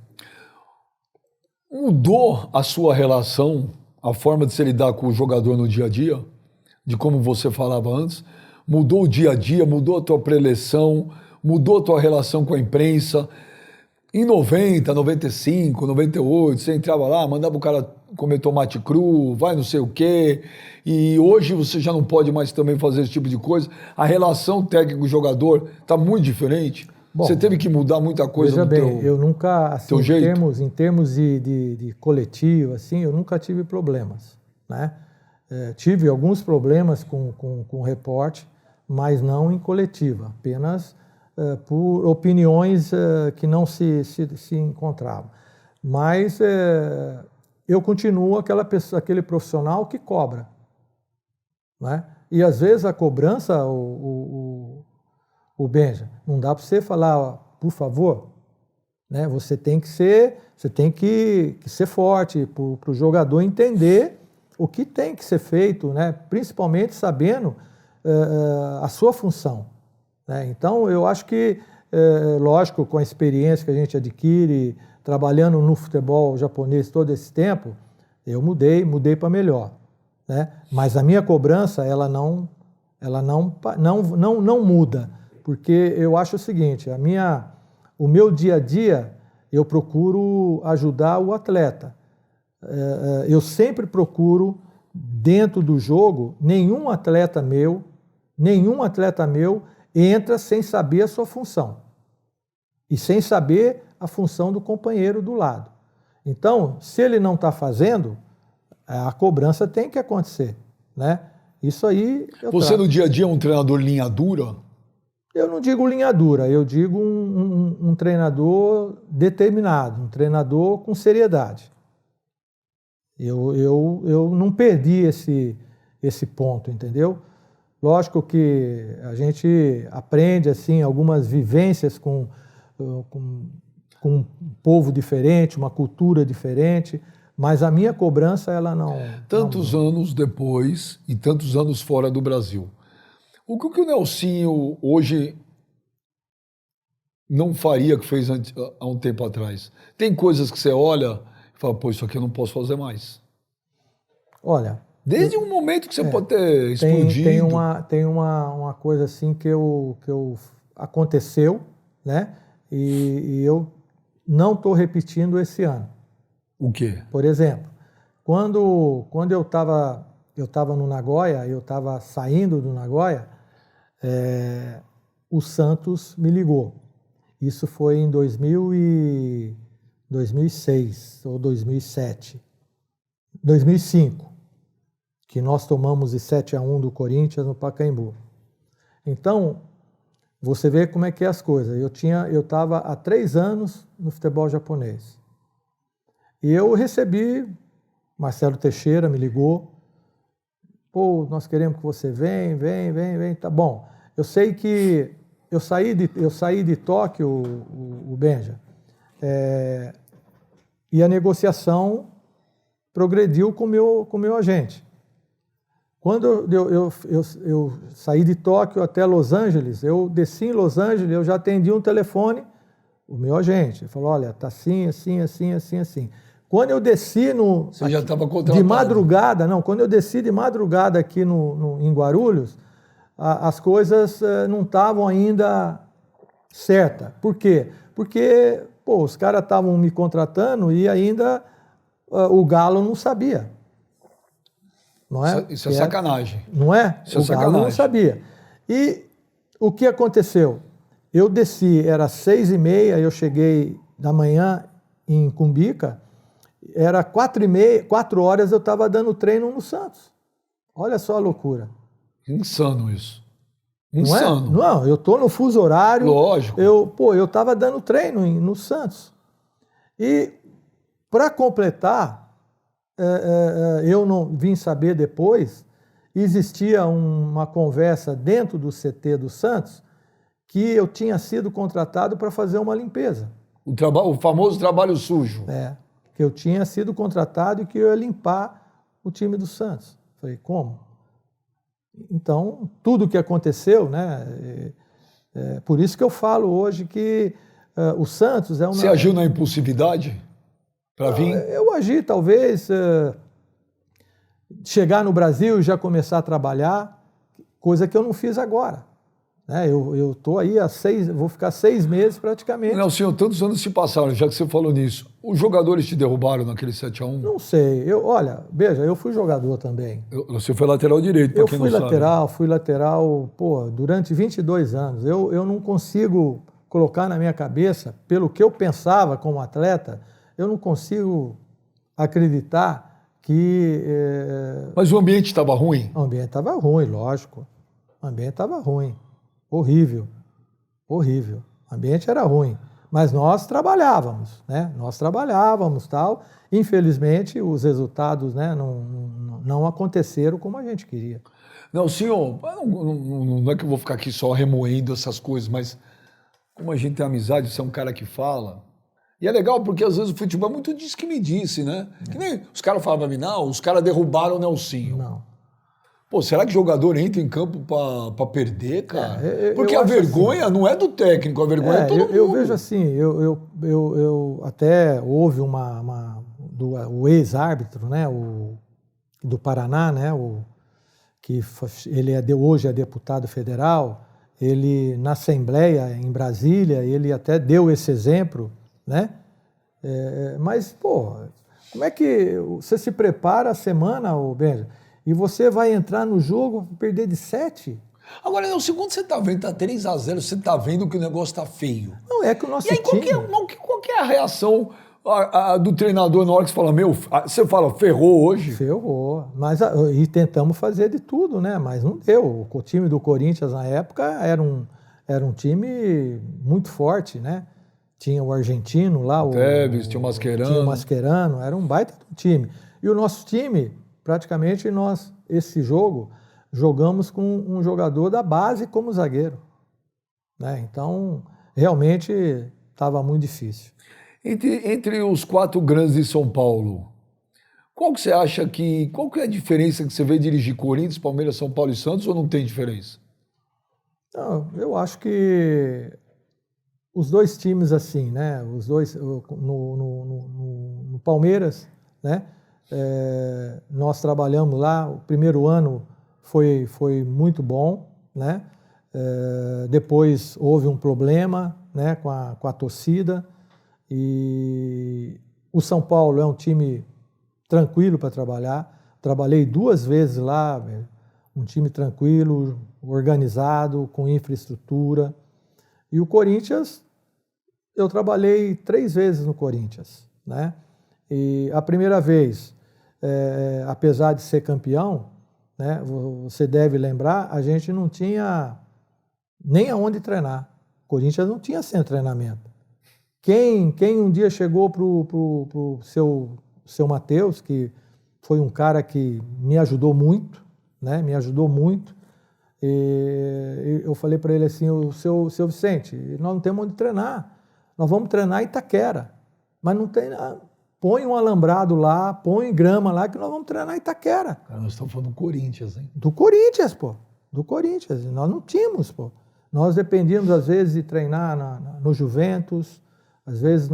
Mudou a sua relação, a forma de se lidar com o jogador no dia a dia? De como você falava antes? Mudou o dia a dia, mudou a tua preleção, mudou a tua relação com a imprensa? Em 90, 95, 98, você entrava lá, mandava o cara comer tomate cru, vai não sei o quê, e hoje você já não pode mais também fazer esse tipo de coisa. A relação técnico-jogador está muito diferente? Bom, você teve que mudar muita coisa veja no bem, teu... eu nunca, assim, teu jeito? em termos de coletivo, assim, eu nunca tive problemas, né? Tive alguns problemas com reporte, mas não em coletiva, apenas por opiniões que não se encontravam. Mas eu continuo aquele profissional que cobra, né? E às vezes a cobrança, o Benja, não dá para você falar, ó, por favor, né? Você tem que ser forte para o jogador entender o que tem que ser feito, né? Principalmente sabendo a sua função, né? Então, eu acho que, lógico, com a experiência que a gente adquire, trabalhando no futebol japonês todo esse tempo, eu mudei para melhor, né? Mas a minha cobrança, ela não muda, porque eu acho o seguinte, o meu dia a dia, eu procuro ajudar o atleta. Eu sempre procuro, dentro do jogo, nenhum atleta meu entra sem saber a sua função e sem saber a função do companheiro do lado. Então, se ele não está fazendo, a cobrança tem que acontecer, né? Isso aí... Você no dia a dia é um treinador linha dura? Eu não digo linha dura, eu digo um treinador determinado, um treinador com seriedade. Eu não perdi esse ponto, entendeu? Lógico que a gente aprende assim algumas vivências com um povo diferente, uma cultura diferente, mas a minha cobrança, ela não... Tantos anos depois e tantos anos fora do Brasil. O que o Nelsinho hoje não faria que fez há um tempo atrás? Tem coisas que você olha e fala, pô, isso aqui eu não posso fazer mais. Olha... Desde um momento que você pode ter explodido. Tem uma coisa assim que aconteceu, né? E eu não estou repetindo esse ano. O quê? Por exemplo, quando eu estava no Nagoya, eu estava saindo do Nagoya, o Santos me ligou. Isso foi em 2006 ou 2007. 2005. Que nós tomamos de 7-1 do Corinthians no Pacaembu. Então, você vê como é que é as coisas. Eu estava há 3 anos no futebol japonês. E eu recebi, Marcelo Teixeira me ligou, pô, nós queremos que você vem, tá bom. Eu sei que eu saí de Tóquio, o Benja, e a negociação progrediu com o meu agente. Quando eu saí de Tóquio até Los Angeles, eu desci em Los Angeles, eu já atendi um telefone, o meu agente falou, olha, tá assim. Quando eu desci Você já estava contratado. De madrugada, não, quando eu desci de madrugada aqui em Guarulhos, as coisas não estavam ainda certas. Por quê? Porque, pô, os caras estavam me contratando e ainda o Galo não sabia. Não é? Isso é sacanagem. Não é? Isso é o Galo sacanagem. não sabia. E o que aconteceu? Eu desci, era 6h30, eu cheguei da manhã em Cumbica, era 4 horas eu estava dando treino no Santos. Olha só a loucura. Insano isso. Insano. Não, eu estou no fuso horário. Lógico. Eu estava dando treino no Santos. E, para completar, eu não vim saber depois, existia uma conversa dentro do CT do Santos que eu tinha sido contratado para fazer uma limpeza. O famoso trabalho sujo. Que eu tinha sido contratado e que eu ia limpar o time do Santos. Falei, como? Então, tudo o que aconteceu, né? Por isso que eu falo hoje que o Santos é uma... Você agiu na impulsividade para vir? Eu agi, talvez, chegar no Brasil e já começar a trabalhar, coisa que eu não fiz agora. Eu estou aí vou ficar 6 meses praticamente. Não, senhor, tantos anos se passaram, já que você falou nisso. Os jogadores te derrubaram naquele 7-1? Não sei. Olha, veja, eu fui jogador também. Você foi lateral direito, para quem não sabe. Fui lateral, durante 22 anos. Eu não consigo colocar na minha cabeça, pelo que eu pensava como atleta, eu não consigo acreditar que... Mas o ambiente estava ruim? O ambiente estava ruim, lógico. O ambiente estava ruim. Horrível. Horrível. O ambiente era ruim. Mas nós trabalhávamos, né? Nós trabalhávamos, tal. Infelizmente, os resultados, né, não aconteceram como a gente queria. Não, senhor, não é que eu vou ficar aqui só remoendo essas coisas, mas como a gente tem amizade, você é um cara que fala. E é legal porque às vezes o futebol é muito disso que me disse, né? Que nem os caras falavam pra mim, não, os caras derrubaram o Nelsinho. Não. Pô, será que jogador entra em campo pra perder, cara? Porque eu a acho vergonha assim, não é do técnico, a vergonha é todo mundo. Eu vejo assim, eu até houve o ex-árbitro, né, do Paraná, né, hoje é deputado federal, ele na Assembleia em Brasília, ele até deu esse exemplo, né? Mas, pô, como é que você se prepara a semana, Benja, e você vai entrar no jogo e perder de 7? Agora, no segundo você tá vendo, tá 3-0, você tá vendo que o negócio tá feio. Não, é que o nosso E aí, time... qual que é a reação do treinador na hora que você fala, você fala, ferrou hoje? Ferrou, e tentamos fazer de tudo, né? Mas não deu. O time do Corinthians na época era um time muito forte, né? Tinha o argentino lá, Tevez, tinha o Mascherano. Tinha o Mascherano, era um baita time. E o nosso time, praticamente esse jogo, jogamos com um jogador da base como zagueiro, né? Então, realmente estava muito difícil. Entre os 4 grandes de São Paulo, qual que é a diferença que você vê dirigir Corinthians, Palmeiras, São Paulo e Santos, ou não tem diferença? Não, eu acho que os dois times assim, né? Os dois no Palmeiras, né? Nós trabalhamos lá. O primeiro ano foi muito bom, né? Depois houve um problema, né? Com a torcida. E o São Paulo é um time tranquilo para trabalhar. Trabalhei 2 vezes lá, um time tranquilo, organizado, com infraestrutura. E o Corinthians, eu trabalhei 3 vezes no Corinthians, né? E a primeira vez, apesar de ser campeão, né, você deve lembrar, a gente não tinha nem aonde treinar. O Corinthians não tinha centro de treinamento. Quem um dia chegou pro seu Matheus, que foi um cara que me ajudou muito, né? Me ajudou muito. E eu falei para ele assim, o seu Vicente, nós não temos onde treinar. Nós vamos treinar em Itaquera. Mas não tem nada. Põe um alambrado lá, põe grama lá, que nós vamos treinar em Itaquera. Cara, nós estamos falando do Corinthians, hein? Do Corinthians, pô. Do Corinthians. Nós não tínhamos, pô. Nós dependíamos, às vezes, de treinar no Juventus. Às vezes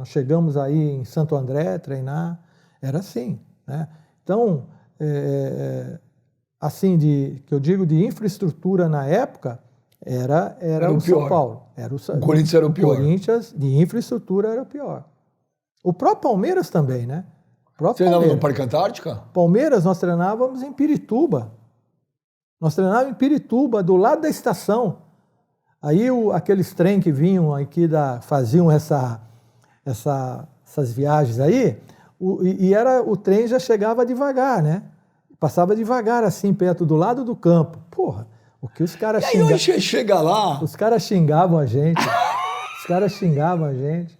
chegamos aí em Santo André treinar, era assim, né? Então, assim, que eu digo de infraestrutura na época, era o São Paulo. O Corinthians era o pior. O Corinthians, de infraestrutura, era o pior. O próprio Palmeiras também, né? Você treinava no Parque Antártica? Palmeiras, nós treinávamos em Pirituba. Nós treinávamos em Pirituba, do lado da estação. Aí aqueles trem que vinham aqui, faziam essas viagens aí, o trem já chegava devagar, né? Passava devagar, assim, perto do lado do campo. Porra, o que os caras xingavam... Aí chega lá... Os caras xingavam a gente.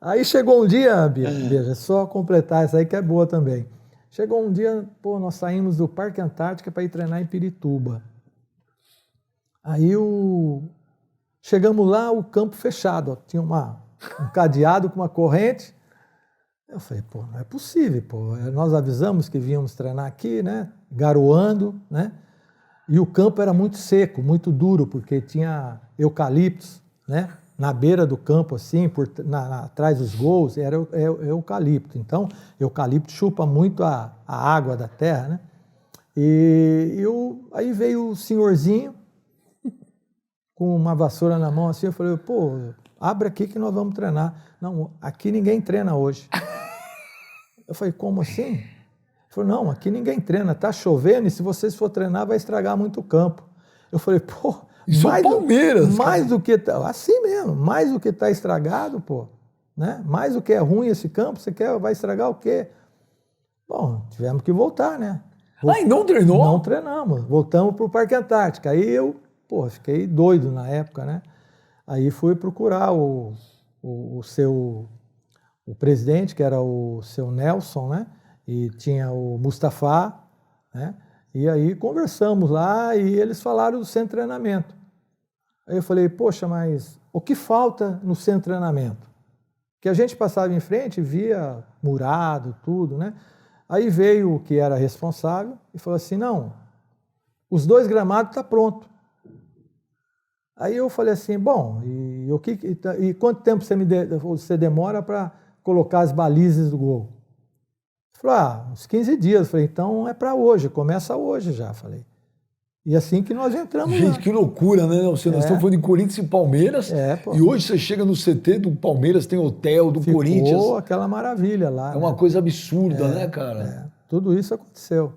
Aí chegou um dia, Bia, só completar essa aí que é boa também. Chegou um dia, pô, nós saímos do Parque Antártica para ir treinar em Pirituba. Aí chegamos lá, o campo fechado, ó, tinha um cadeado com uma corrente. Eu falei, pô, não é possível, pô. Nós avisamos que víamos treinar aqui, né? Garoando, né? E o campo era muito seco, muito duro, porque tinha eucaliptos, né? Na beira do campo, assim, atrás dos gols, era eucalipto. Então, eucalipto chupa muito a água da terra, né? Aí veio o senhorzinho, com uma vassoura na mão, assim, eu falei, pô, abre aqui que nós vamos treinar. Não, aqui ninguém treina hoje. Eu falei, como assim? Ele falou, não, aqui ninguém treina, tá chovendo e se vocês for treinar vai estragar muito o campo. Eu falei, pô, Isso é o Palmeiras, mais do que assim mesmo, mais do que está estragado, pô, né? Mais do que é ruim esse campo, vai estragar o quê? Bom, tivemos que voltar, né? E não treinou? Não treinamos, voltamos para o Parque Antártica. Aí eu, fiquei doido na época, né? Aí fui procurar o presidente, que era o seu Nelson, né? E tinha o Mustafa, né? E aí conversamos lá e eles falaram do centro de treinamento. Aí eu falei, poxa, mas o que falta no centro de treinamento? Que a gente passava em frente, via murado, tudo, né? Aí veio o que era responsável e falou assim, não, os 2 gramados estão prontos. Aí eu falei assim, bom, e quanto tempo você demora para colocar as balizas do gol? Ele falou, uns 15 dias. Eu falei, então é para hoje, começa hoje já, falei. E assim que nós entramos Gente, lá. que loucura, né? Nós estamos falando de Corinthians e Palmeiras. E hoje você chega no CT do Palmeiras, tem hotel do Corinthians. Ficou aquela maravilha lá. É uma coisa absurda, né, cara? Tudo isso aconteceu.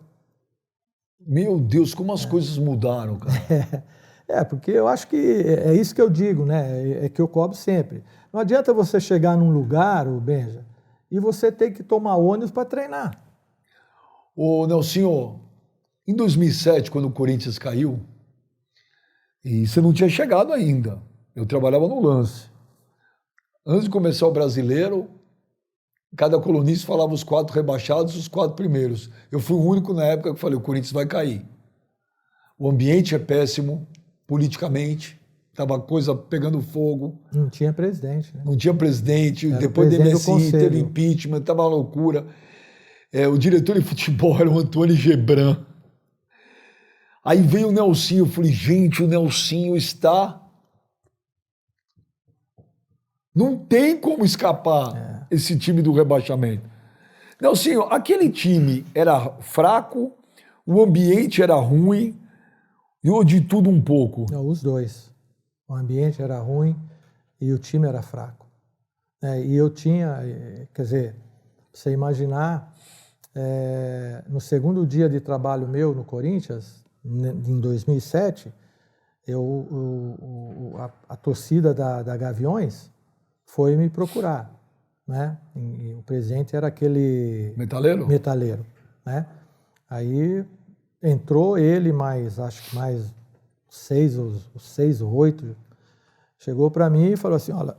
Meu Deus, como as coisas mudaram, cara. Porque eu acho que é isso que eu digo, né? É que eu cobro sempre. Não adianta você chegar num lugar, o Benja, e você ter que tomar ônibus para treinar. Ô, Nelsinho, em 2007, quando o Corinthians caiu, e você não tinha chegado ainda, eu trabalhava no Lance. Antes de começar o Brasileiro, cada colunista falava os 4 rebaixados e os 4 primeiros. Eu fui o único na época que falei, o Corinthians vai cair. O ambiente é péssimo, politicamente, estava a coisa pegando fogo. Não tinha presidente. Né? Não tinha presidente, depois do MSI teve impeachment, estava uma loucura. O diretor de futebol era o Antônio Gebran. Aí veio o Nelsinho, eu falei, gente, o Nelsinho está... Não tem como escapar esse time do rebaixamento. Nelsinho, aquele time era fraco, o ambiente era ruim, e de tudo um pouco. Não, os dois. O ambiente era ruim e o time era fraco. E eu tinha, quer dizer, você imaginar, no segundo dia de trabalho meu no Corinthians, em 2007, a torcida da Gaviões foi me procurar, né? E o presidente era aquele... Metaleiro, né? Aí entrou ele, acho que mais 6 ou 8, chegou para mim e falou assim, olha,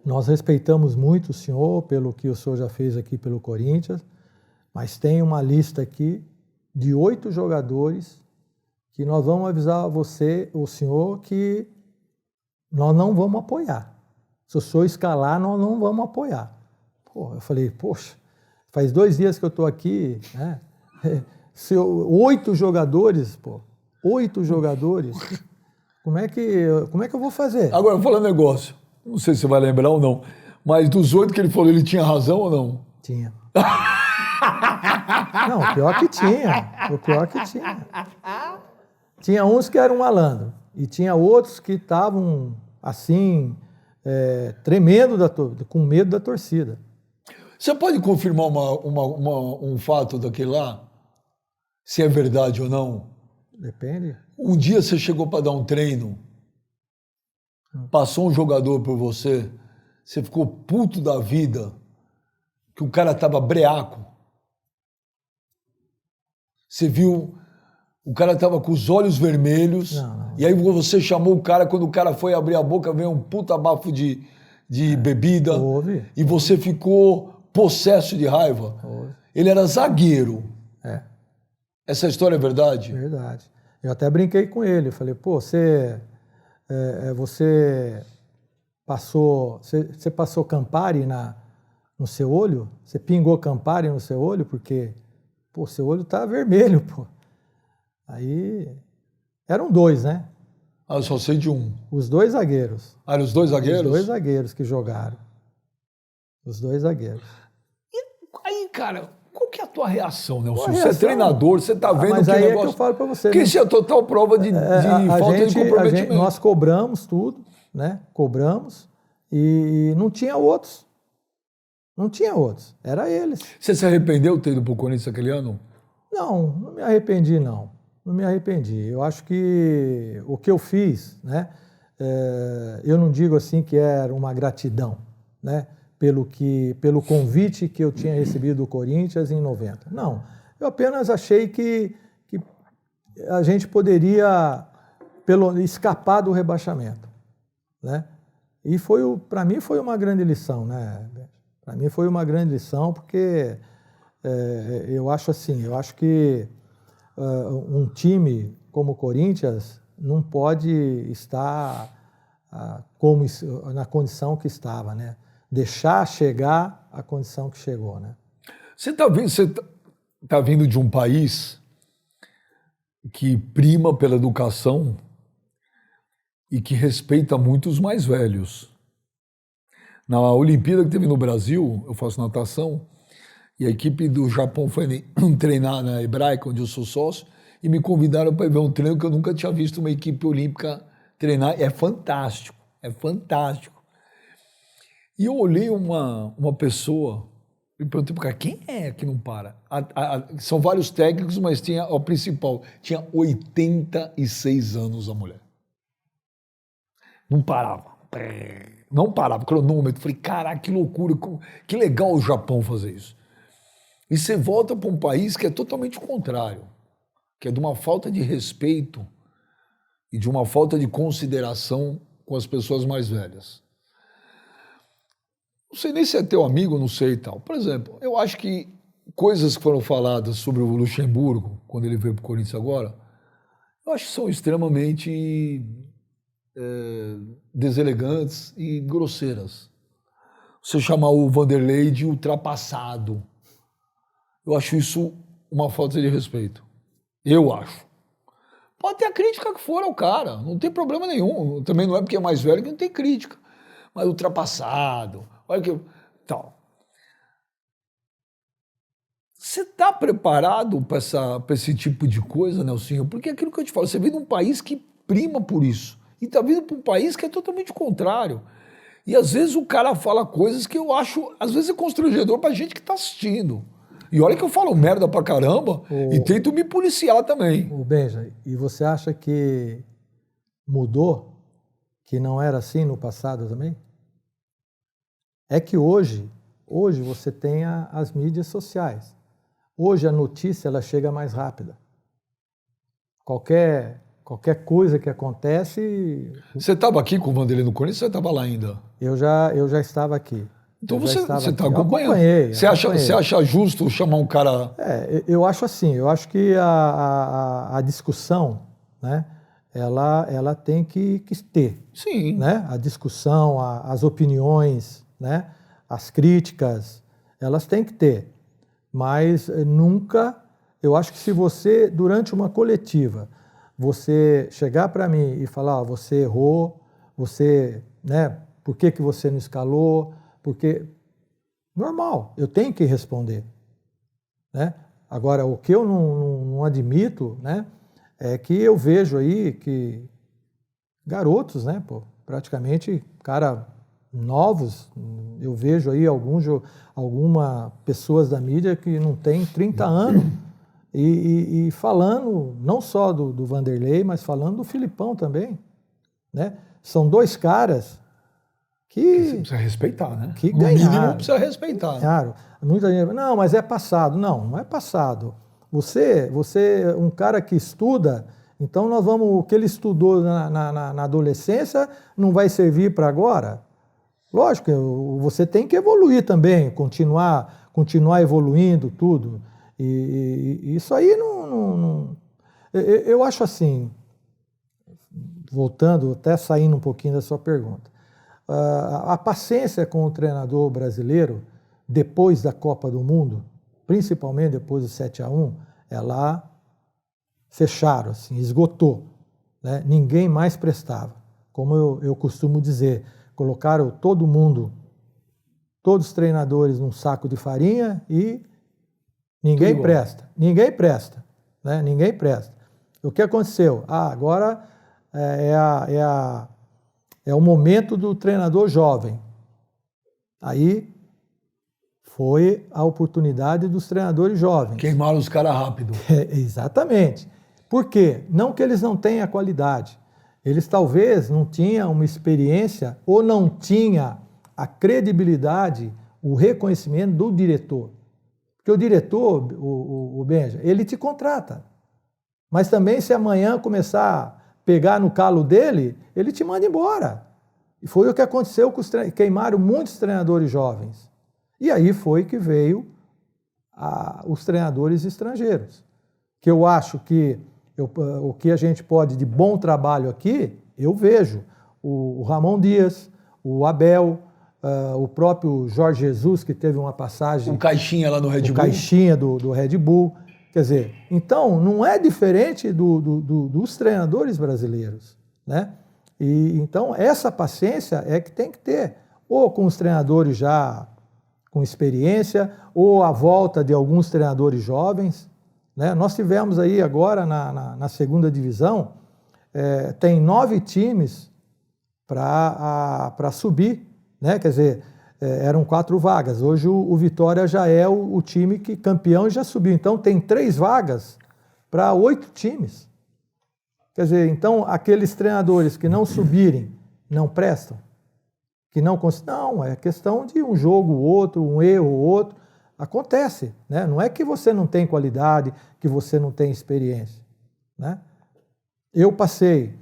nós respeitamos muito o senhor pelo que o senhor já fez aqui pelo Corinthians, mas tem uma lista aqui de 8 jogadores que nós vamos avisar o senhor, que nós não vamos apoiar. Se o senhor escalar, nós não vamos apoiar. Eu falei, poxa, faz 2 dias que eu estou aqui, né? 8 jogadores, 8 jogadores, como é que eu vou fazer? Agora, vou falar um negócio, não sei se você vai lembrar ou não, mas dos 8 que ele falou, ele tinha razão ou não? Tinha. Não, o pior que tinha. Tinha uns que eram malandro, e tinha outros que estavam, assim, tremendo, com medo da torcida. Você pode confirmar um fato daquele lá? Se é verdade ou não? Depende. Um dia você chegou para dar um treino, passou um jogador por você, você ficou puto da vida, que o cara estava breaco. Você viu, o cara estava com os olhos vermelhos, e aí você chamou o cara, quando o cara foi abrir a boca, veio um puta bafo de bebida. Houve. E você ficou possesso de raiva. Houve. Ele era zagueiro. Essa história é verdade? Verdade. Eu até brinquei com ele, eu falei, você passou Campari no seu olho? Você pingou Campari no seu olho? Porque, seu olho tá vermelho, Aí, eram 2, né? Eu só sei de um. Os 2 zagueiros. Eram os 2 zagueiros? Os 2 zagueiros que jogaram. Os 2 zagueiros. E aí, cara, qual que é a tua reação, Nelson? Você é treinador, você tá vendo mas que aí o negócio... é que eu falo pra você. Porque isso é total prova de falta de comprometimento. Nós cobramos tudo, né? Cobramos e não tinha outros. Não tinha outros. Era eles. Você se arrependeu de ter ido pro Corinthians aquele ano? Não me arrependi, não. Não me arrependi. Eu acho que o que eu fiz, né, eu não digo assim que era uma gratidão, né, pelo convite que eu tinha recebido do Corinthians em 90. Não, eu apenas achei que a gente poderia escapar do rebaixamento, né? E para mim foi uma grande lição, né? Para mim foi uma grande lição porque eu acho que um time como o Corinthians não pode estar na condição que estava, né? Deixar chegar à condição que chegou, né? Você tá vindo de um país que prima pela educação e que respeita muito os mais velhos. Na Olimpíada que teve no Brasil, eu faço natação, e a equipe do Japão foi treinar na Hebraica, onde eu sou sócio, e me convidaram para ver um treino que eu nunca tinha visto uma equipe olímpica treinar. É fantástico, é fantástico. E eu olhei uma pessoa e perguntei para o cara, quem é que não para? São vários técnicos, mas tinha o principal, tinha 86 anos a mulher. Não parava. Não parava, cronômetro. Falei, caraca, que loucura, que legal o Japão fazer isso. E você volta para um país que é totalmente o contrário, que é de uma falta de respeito e de uma falta de consideração com as pessoas mais velhas. Não sei nem se é teu amigo, não sei e tal. Por exemplo, eu acho que coisas que foram faladas sobre o Luxemburgo, quando ele veio para o Corinthians agora, eu acho que são extremamente deselegantes e grosseiras. Você chamar o Vanderlei de ultrapassado, eu acho isso uma falta de respeito. Eu acho. Pode ter a crítica que for ao cara, não tem problema nenhum. Também não é porque é mais velho que não tem crítica. Mas ultrapassado, olha que... Tal. Você está preparado para esse tipo de coisa, Nelsinho? Porque é aquilo que eu te falo, você vem de um país que prima por isso. E está vindo para um país que é totalmente contrário. E às vezes o cara fala coisas que eu acho, às vezes é constrangedor para a gente que está assistindo. E olha que eu falo merda pra caramba e tento me policiar também. Benja, e você acha que mudou? Que não era assim no passado também? É que hoje você tem as mídias sociais. Hoje a notícia ela chega mais rápida. Qualquer coisa que acontece... Você estava aqui com o Vanderlei no Corinthians ou você estava lá ainda? Eu já estava aqui. Então você está acompanhando. Acompanhei. Você acha justo chamar um cara... Eu acho assim, eu acho que a discussão, né, ela tem que ter. Sim. Né? A discussão, as opiniões, né, as críticas, elas têm que ter. Mas nunca, eu acho que se você, durante uma coletiva, você chegar para mim e falar, você errou, né, por que você não escalou? Porque, normal, eu tenho que responder. Né? Agora, o que eu não admito, né, é que eu vejo aí que garotos, né, praticamente, novos, eu vejo aí algumas pessoas da mídia que não têm 30 anos e falando, não só do Vanderlei, mas falando do Filipão também. Né? São dois caras que você precisa respeitar, né? Que no mínimo precisa respeitar. Claro. Muita gente, não, mas é passado. Não é passado. Você é um cara que estuda, então o que ele estudou na adolescência não vai servir para agora? Lógico, você tem que evoluir também, continuar evoluindo tudo. E isso aí não... Eu acho assim, voltando, até saindo um pouquinho da sua pergunta, a paciência com o treinador brasileiro, depois da Copa do Mundo, principalmente depois do 7-1, ela fecharam, assim, esgotou. Né? Ninguém mais prestava. Como eu costumo dizer, colocaram todo mundo, todos os treinadores num saco de farinha e ninguém presta. Ninguém presta. Né? Ninguém presta. O que aconteceu? Agora é o momento do treinador jovem. Aí foi a oportunidade dos treinadores jovens. Queimaram os caras rápido. Exatamente. Por quê? Não que eles não tenham a qualidade. Eles talvez não tinham uma experiência ou não tinham a credibilidade, o reconhecimento do diretor. Porque o diretor, o Benja, ele te contrata. Mas também se amanhã começar a pegar no calo dele, ele te manda embora. E foi o que aconteceu com queimaram muitos treinadores jovens. E aí foi que veio os treinadores estrangeiros. Que eu acho que o que a gente pode de bom trabalho aqui, eu vejo o Ramon Dias, o Abel, o próprio Jorge Jesus, que teve uma passagem... O Caixinha lá no Red Bull. O Caixinha do Red Bull. Quer dizer, então, não é diferente dos treinadores brasileiros, né? E, então, essa paciência é que tem que ter, ou com os treinadores já com experiência, ou a volta de alguns treinadores jovens, né? Nós tivemos aí agora, na segunda divisão, tem 9 times para subir, né? Quer dizer, eram 4 vagas. Hoje o Vitória já é o time que campeão e já subiu. Então tem 3 vagas para 8 times. Quer dizer, então aqueles treinadores que não subirem não prestam, que não, é questão de um jogo ou outro, um erro ou outro. Acontece, né? Não é que você não tem qualidade, que você não tem experiência, né? Eu passei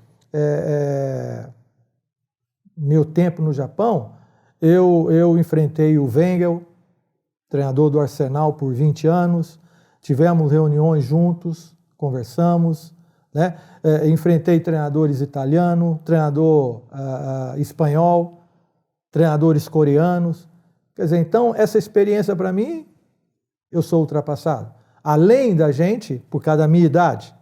meu tempo no Japão. Eu enfrentei o Wenger, treinador do Arsenal, por 20 anos. Tivemos reuniões juntos, conversamos, né? Enfrentei treinadores italianos, treinador espanhol, treinadores coreanos. Quer dizer, então, essa experiência para mim, eu sou ultrapassado. Além da gente, por causa da minha idade,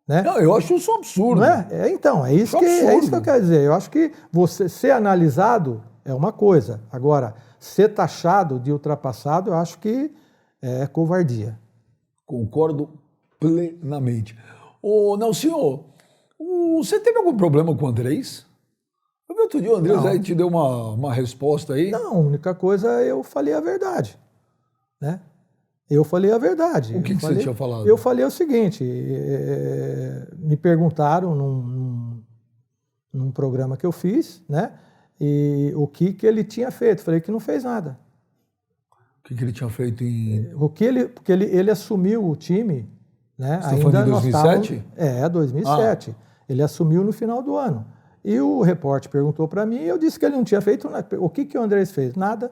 né? Não, eu acho isso um absurdo. Não é? Então, é isso que eu quero dizer. Eu acho que você ser analisado é uma coisa. Agora, ser taxado de ultrapassado, eu acho que é covardia. Concordo plenamente. Ô, Nelsinho, você teve algum problema com o Andrés? Eu vi outro dia o Andrés aí te deu uma resposta aí. Não, a única coisa, eu falei a verdade, né? Eu falei a verdade. O que você tinha falado? Eu falei o seguinte, me perguntaram num programa que eu fiz, né? E o que ele tinha feito. Falei que não fez nada. O que ele tinha feito em... Porque ele assumiu o time, né? Você está falando de 2007? 2007. Ele assumiu no final do ano. E o repórter perguntou para mim e eu disse que ele não tinha feito nada. O que o Andrés fez? Nada.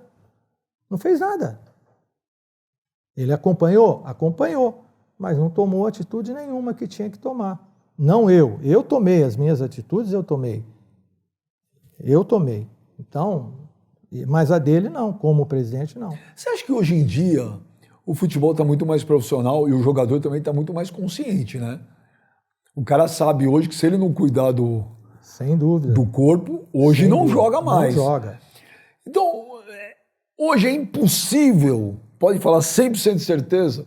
Não fez nada. Ele acompanhou? Acompanhou. Mas não tomou atitude nenhuma que tinha que tomar. Não eu. Eu tomei as minhas atitudes, eu tomei. Então, mas a dele não, como presidente não. Você acha que hoje em dia o futebol está muito mais profissional e o jogador também está muito mais consciente, né? O cara sabe hoje que se ele não cuidar sem dúvida, do corpo, hoje não joga mais. Não joga. Então, hoje é impossível, pode falar 100% de certeza,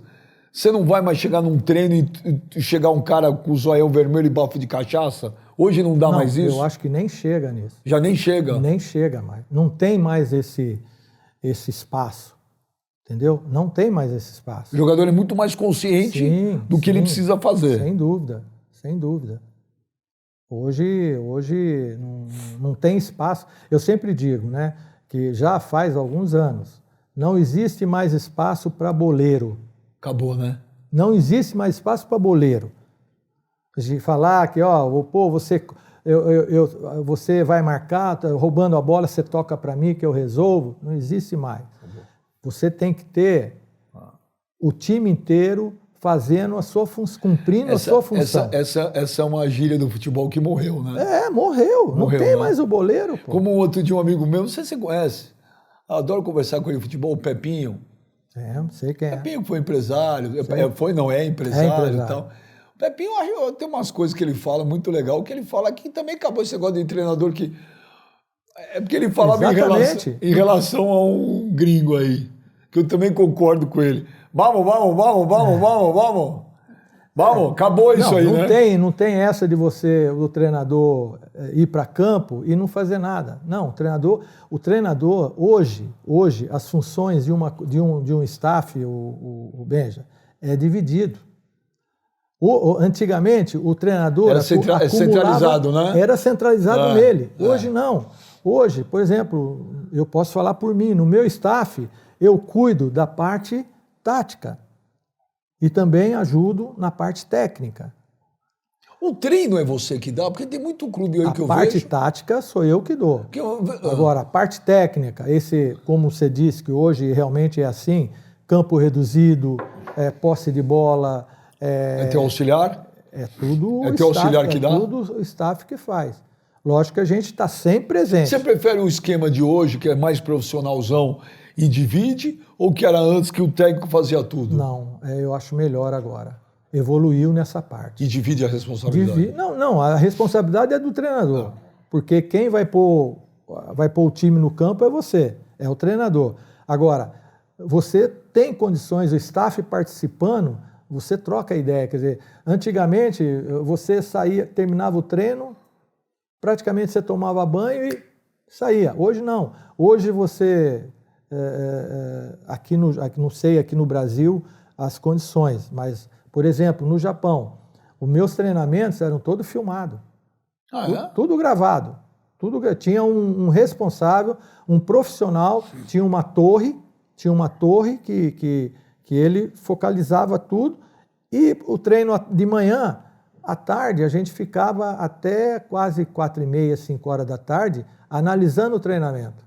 você não vai mais chegar num treino e chegar um cara com o zoião vermelho e bafo de cachaça. Hoje não dá mais isso? Eu acho que nem chega nisso. Já nem chega? Nem chega mais. Não tem mais esse espaço. Entendeu? Não tem mais esse espaço. O jogador é muito mais consciente do que ele precisa fazer. Sem dúvida, sem dúvida. Hoje não tem espaço. Eu sempre digo, né, que já faz alguns anos, não existe mais espaço para boleiro. Acabou, né? Não existe mais espaço para boleiro. De falar que, você vai marcar, roubando a bola, você toca para mim que eu resolvo. Não existe mais. Você tem que ter o time inteiro fazendo a sua função, cumprindo a sua função. Essa é uma gíria do futebol que morreu, né? Morreu. Não tem mais o boleiro. Pô. Como outro de um amigo meu, não sei se você conhece, eu adoro conversar com ele de futebol, o Pepinho. Não sei quem é. Pepinho foi empresário, é empresário e tal. O Pepinho tem umas coisas que ele fala muito legal, que ele fala que também acabou esse negócio de treinador que... É porque ele falava em relação a um gringo aí, que eu também concordo com ele. Vamos, acabou isso aí, né? Não tem essa de o treinador ir para campo e não fazer nada. Não, o treinador hoje as funções de um staff, o Benja, é dividido. Antigamente, o treinador era centralizado, né? Era centralizado nele. Hoje não. Hoje, por exemplo, eu posso falar por mim, no meu staff, eu cuido da parte tática e também ajudo na parte técnica. O treino é você que dá? Porque tem muito clube aí que eu vejo... A parte tática sou eu que dou. Agora, a parte técnica, como você disse, que hoje realmente é assim, campo reduzido, posse de bola... É teu auxiliar? É tudo o teu auxiliar que dá? É tudo o staff que faz. Lógico que a gente está sempre presente. Você prefere o esquema de hoje, que é mais profissionalzão e divide, ou que era antes que o técnico fazia tudo? Não, eu acho melhor agora. Evoluiu nessa parte. E divide a responsabilidade? Não, a responsabilidade é do treinador. Porque quem vai pôr o time no campo é você, é o treinador. Agora, você tem condições, o staff participando, você troca a ideia. Quer dizer, antigamente você terminava o treino, praticamente você tomava banho e saía. Hoje não. Hoje você, não sei aqui no Brasil as condições, mas, por exemplo, no Japão, os meus treinamentos eram todos filmados. Tudo gravado. Tinha um responsável, um profissional, tinha uma torre que ele focalizava tudo, e o treino de manhã, à tarde, a gente ficava até quase 4h30, 5 horas da tarde, analisando o treinamento.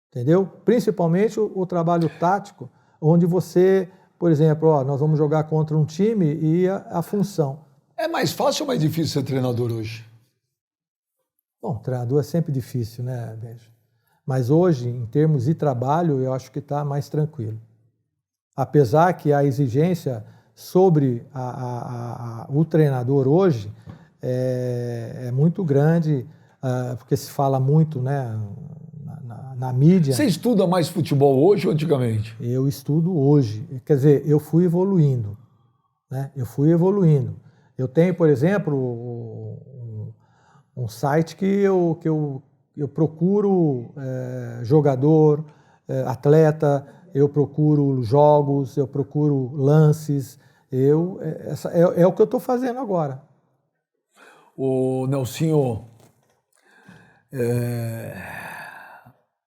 Entendeu? Principalmente o trabalho tático, onde você, por exemplo, nós vamos jogar contra um time e a função. É mais fácil ou mais difícil ser treinador hoje? Bom, treinador é sempre difícil, né, Benjo? Mas hoje, em termos de trabalho, eu acho que está mais tranquilo. Apesar que a exigência sobre o treinador hoje é muito grande, porque se fala muito, né, na mídia. Você estuda mais futebol hoje ou antigamente? Eu estudo hoje. Quer dizer, eu fui evoluindo. Né? Eu tenho, por exemplo, um site que eu procuro jogador, atleta, eu procuro jogos, eu procuro lances. É o que eu estou fazendo agora. O Nelsinho,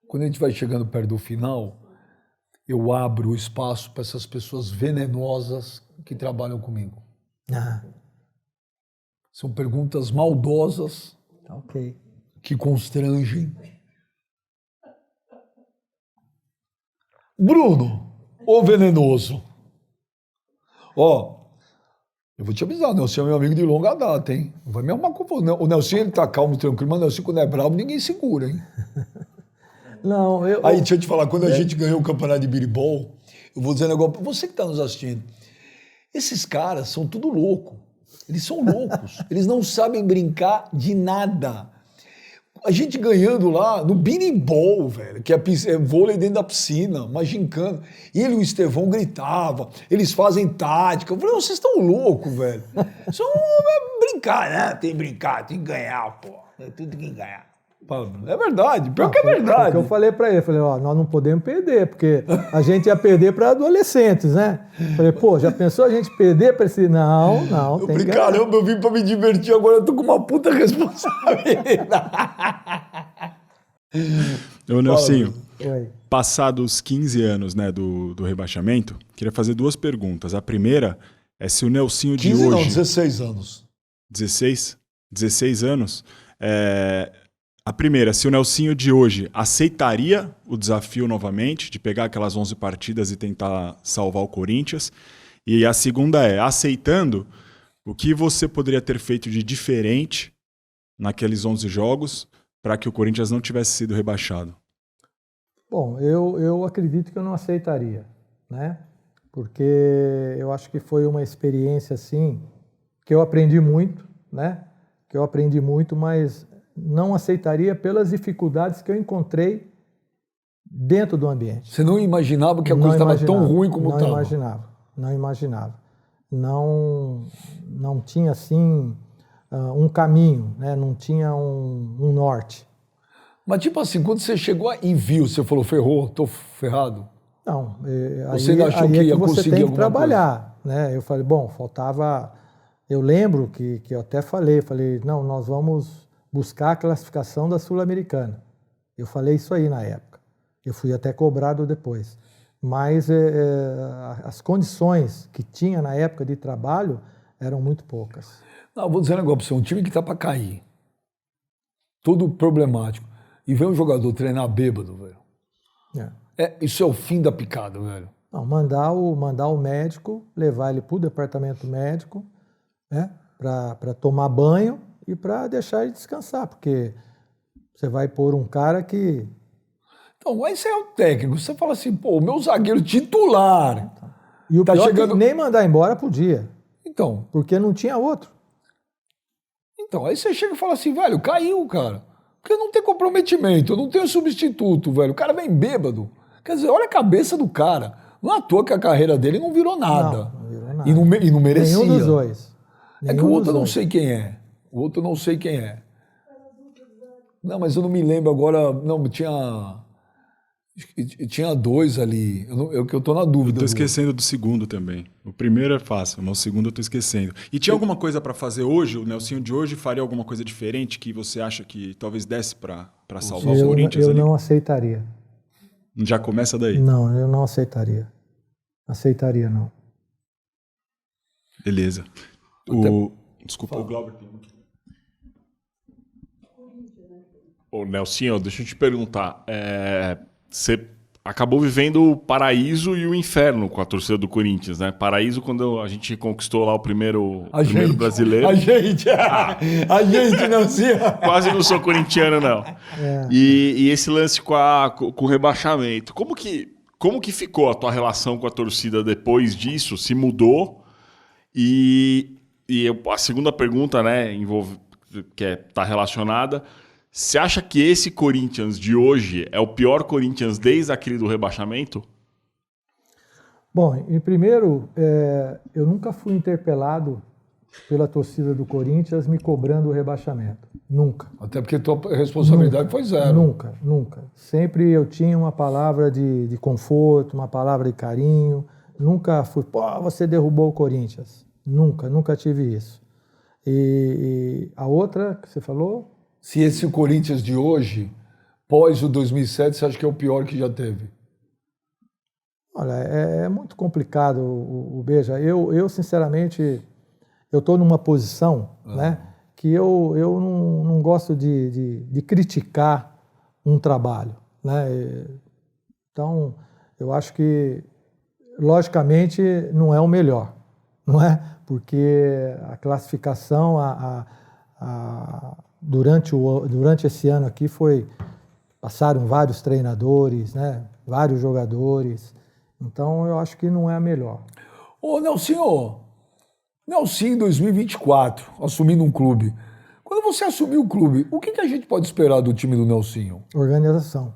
quando a gente vai chegando perto do final, eu abro o espaço para essas pessoas venenosas que trabalham comigo. São perguntas maldosas, que constrangem. Bruno, ô venenoso. Eu vou te avisar, o Nelson é meu amigo de longa data, hein? Não vai me arrumar confusão. O Nelson, ele tá calmo, tranquilo, mas o Nelson, quando é bravo, ninguém segura, hein? Não, Aí, deixa eu te falar, quando a gente ganhou o campeonato de biribol, eu vou dizer um negócio pra você que tá nos assistindo. Esses caras são tudo louco. Eles são loucos. Eles não sabem brincar de nada. A gente ganhando lá no biribol, velho, que é vôlei dentro da piscina, uma gincana. E ele e o Estevão gritavam, eles fazem tática. Eu falei, vocês estão loucos, velho. Só brincar, né? Tem que brincar, tem que ganhar, pô. Tudo tem que ganhar. É verdade, pior que é verdade. Eu falei pra ele, nós não podemos perder, porque a gente ia perder para adolescentes, né? Falei, já pensou a gente perder para esse... Não, eu falei, caramba, eu vim pra me divertir, agora eu tô com uma puta responsabilidade. Ô, Nelsinho, passados 15 anos, né, do rebaixamento, queria fazer 2 perguntas. A primeira é se o Nelsinho de 15 hoje... não, 16 anos. 16? 16 anos? A primeira, se o Nelsinho de hoje aceitaria o desafio novamente, de pegar aquelas 11 partidas e tentar salvar o Corinthians. E a segunda é, aceitando, o que você poderia ter feito de diferente naqueles 11 jogos para que o Corinthians não tivesse sido rebaixado? Bom, eu acredito que eu não aceitaria, né? Porque eu acho que foi uma experiência, assim, que eu aprendi muito, né? Mas não aceitaria pelas dificuldades que eu encontrei dentro do ambiente. Você não imaginava que a coisa estava tão ruim como estava? Não imaginava. Não tinha, assim, um caminho, né? Não tinha um norte. Mas, tipo assim, quando você chegou e viu, você falou, ferrou, tô ferrado? Não, Você ainda achou que é ia que você conseguir tem que alguma trabalhar, né? Eu falei, bom, faltava... Eu lembro que eu até falei, não, nós vamos buscar a classificação da Sul-Americana. Eu falei isso aí na época. Eu fui até cobrado depois. Mas as condições que tinha na época de trabalho eram muito poucas. Não, vou dizer um negócio pra você, um time que tá para cair, todo problemático, e vem um jogador treinar bêbado, velho. Isso é o fim da picada, velho. Não, mandar o médico, levar ele para o departamento médico, né, para tomar banho e para deixar ele descansar, porque você vai pôr um cara que... Então, mas você é o técnico, você fala assim, pô, o meu zagueiro titular... E o tá pior chegando... é que nem mandar embora podia, Então, porque não tinha outro. Então, aí você chega e fala assim, velho, caiu, cara. Porque não tem comprometimento, não tem substituto, velho. O cara vem bêbado. Quer dizer, olha a cabeça do cara. Não é à toa que a carreira dele não virou nada. Não virou nada. E não merecia. Nenhum dos dois. É que o outro eu não sei quem é. O outro eu não sei quem é. Não, mas eu não me lembro agora. Não, tinha dois ali. Que eu tô na dúvida. Eu tô esquecendo do segundo também. O primeiro é fácil, mas o segundo eu tô esquecendo. E tinha alguma coisa para fazer hoje? O Nelsinho de hoje faria alguma coisa diferente que você acha que talvez desse para salvar o Corinthians eu ali? não aceitaria. Já começa daí? Não, eu não aceitaria. Aceitaria, não. Beleza. Desculpa, o Glauber tem muito. Ô, Nelsinho, deixa eu te perguntar. Você acabou vivendo o paraíso e o inferno com a torcida do Corinthians, né? Paraíso quando a gente conquistou lá o primeiro brasileiro. A gente, Nelsinho. Quase não sou corintiano, não. E esse lance com o rebaixamento. Como que ficou a tua relação com a torcida depois disso? Se mudou? A segunda pergunta, né, tá relacionada... Você acha que esse Corinthians de hoje é o pior Corinthians desde aquele do rebaixamento? Bom, em primeiro, eu nunca fui interpelado pela torcida do Corinthians me cobrando o rebaixamento. Nunca. Até porque tua responsabilidade foi zero. Nunca. Sempre eu tinha uma palavra de conforto, uma palavra de carinho. Nunca fui, você derrubou o Corinthians. Nunca tive isso. E a outra que você falou... Se esse Corinthians de hoje, pós o 2007, você acha que é o pior que já teve? Olha, é muito complicado o Beja. Eu sinceramente, eu estou numa posição, né, que eu não gosto de criticar um trabalho, né? Então, eu acho que, logicamente, não é o melhor, não é? Porque a classificação, durante esse ano aqui passaram vários treinadores, né? Vários jogadores. Então, eu acho que não é a melhor. Ô, Nelsinho em 2024, assumindo um clube. Quando você assumir o clube, o que a gente pode esperar do time do Nelsinho? Organização,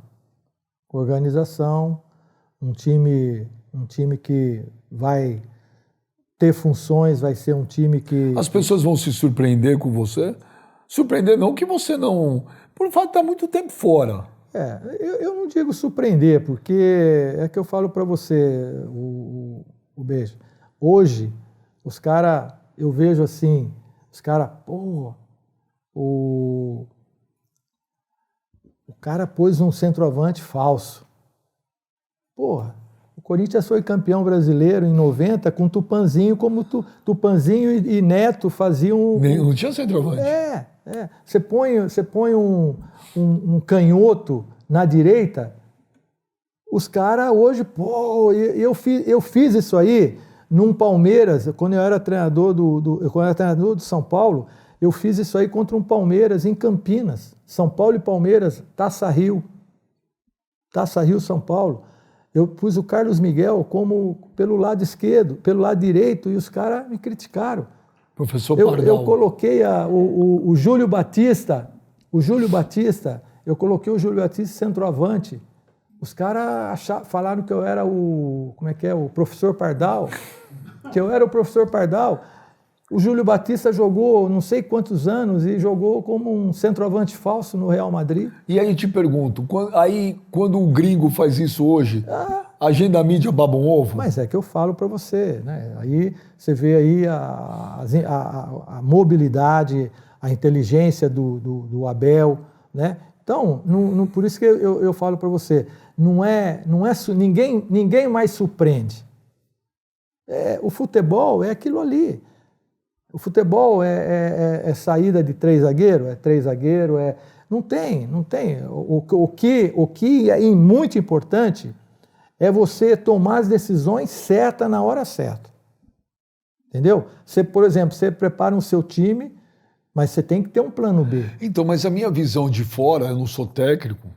um time que vai ter funções, vai ser um time que... As pessoas vão se surpreender com você? Surpreender não, que você não... Por fato de estar muito tempo fora. Eu não digo surpreender, porque é que eu falo para você, o Beijo. Hoje, os caras, eu vejo assim, o cara pôs um centroavante falso. Porra, o Corinthians foi campeão brasileiro em 90 com Tupanzinho, como Tupanzinho e Neto faziam... Não tinha centroavante. Você põe um canhoto na direita, os caras hoje, eu fiz isso aí num Palmeiras, quando eu era treinador do São Paulo, eu fiz isso aí contra um Palmeiras em Campinas, São Paulo e Palmeiras, Taça Rio, São Paulo. Eu pus o Carlos Miguel pelo lado esquerdo, pelo lado direito, e os caras me criticaram. Professor Pardal. Eu coloquei o Júlio Batista, eu coloquei o Júlio Batista centroavante. Os caras falaram que eu era o professor Pardal, que eu era o professor Pardal. O Júlio Batista jogou não sei quantos anos e jogou como um centroavante falso no Real Madrid. E aí te pergunto, quando o gringo faz isso hoje, agenda mídia baba um ovo? Mas é que eu falo para você, né? Aí você vê aí a mobilidade, a inteligência do Abel, né? Então, por isso que eu falo para você, ninguém mais surpreende. O futebol é aquilo ali. O futebol é saída de 3 zagueiros, é 3 zagueiros, não tem. O que é muito importante é você tomar as decisões certas na hora certa. Entendeu? Você, por exemplo, você prepara o seu time, mas você tem que ter um plano B. Então, mas a minha visão de fora, eu não sou técnico,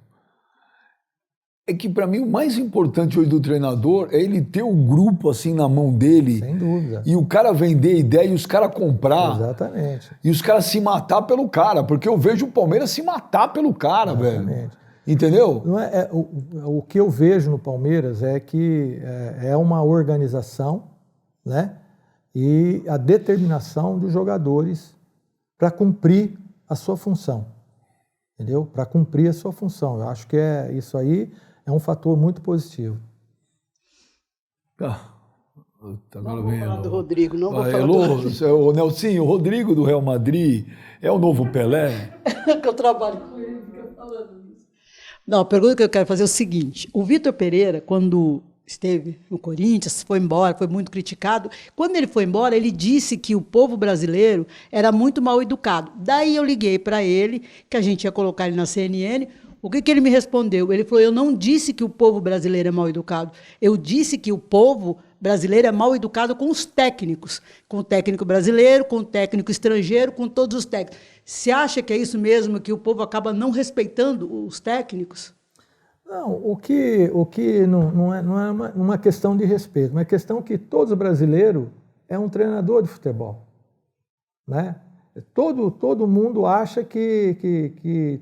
é que para mim o mais importante hoje do treinador é ele ter o grupo assim na mão dele. Sem dúvida. E o cara vender ideia e os caras comprar. Exatamente. E os caras se matar pelo cara, porque eu vejo o Palmeiras se matar pelo cara, Exatamente. velho. Entendeu? Não o que eu vejo no Palmeiras é que é uma organização, né? E a determinação dos jogadores para cumprir a sua função. Entendeu? Para cumprir a sua função. Eu acho que isso aí é um fator muito positivo. Agora Não vou vem falar do Rodrigo, não vou falar do Rodrigo. O Nelsinho, o Rodrigo do Real Madrid é o novo Pelé? Que eu trabalho com ele, fica falando isso. Não, a pergunta que eu quero fazer é o seguinte. O Vitor Pereira, quando esteve no Corinthians, foi embora, foi muito criticado. Quando ele foi embora, ele disse que o povo brasileiro era muito mal educado. Daí eu liguei para ele, que a gente ia colocar ele na CNN. O que ele me respondeu? Ele falou, eu não disse que o povo brasileiro é mal educado. Eu disse que o povo brasileiro é mal educado com os técnicos. Com o técnico brasileiro, com o técnico estrangeiro, com todos os técnicos. Você acha que é isso mesmo, que o povo acaba não respeitando os técnicos? Não, o que não é uma questão de respeito, mas é questão que todo brasileiro é um treinador de futebol, né? Todo mundo acha que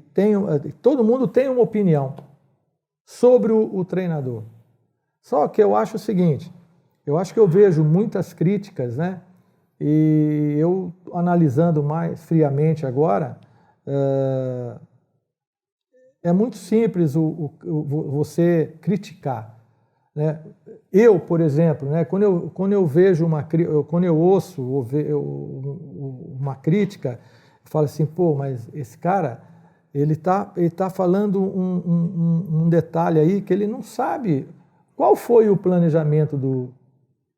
todo mundo tem uma opinião sobre o treinador. Só que eu acho o seguinte, eu acho que eu vejo muitas críticas, né? E eu analisando mais friamente agora, é muito simples você criticar, né? Eu, por exemplo, né, quando eu vejo quando eu ouço uma crítica, eu falo assim, pô, mas esse cara, ele tá falando um detalhe aí que ele não sabe qual foi o planejamento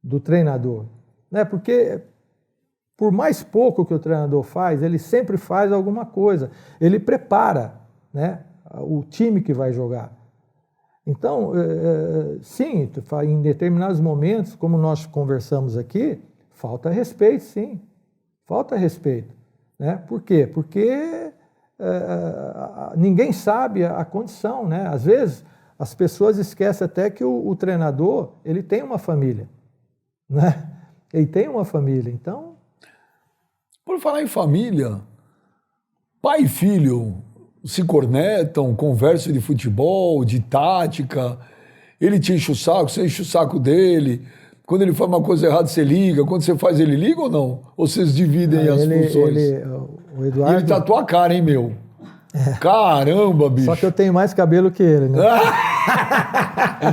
do treinador, né? Porque por mais pouco que o treinador faz, ele sempre faz alguma coisa, ele prepara, né, o time que vai jogar. Então, sim, em determinados momentos, como nós conversamos aqui, falta respeito, sim. Falta respeito, né? Por quê? Porque ninguém sabe a condição, né? Às vezes, as pessoas esquecem até que o treinador, ele tem uma família, né? Ele tem uma família, então... Por falar em família, pai e filho se cornetam, conversam de futebol, de tática, ele te enche o saco, você enche o saco dele, quando ele faz uma coisa errada você liga, quando você faz ele liga ou não? Ou vocês dividem as funções? O Eduardo... E ele tatuou a cara, hein, meu? Caramba, bicho! Só que eu tenho mais cabelo que ele, né?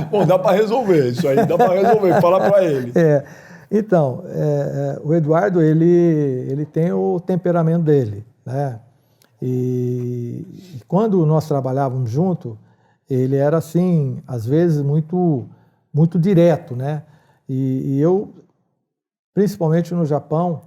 Bom, dá para resolver isso aí, dá para resolver, fala para ele. Então, o Eduardo, ele tem o temperamento dele, né? E quando nós trabalhávamos junto, ele era assim, às vezes muito direto, né? E eu, principalmente no Japão,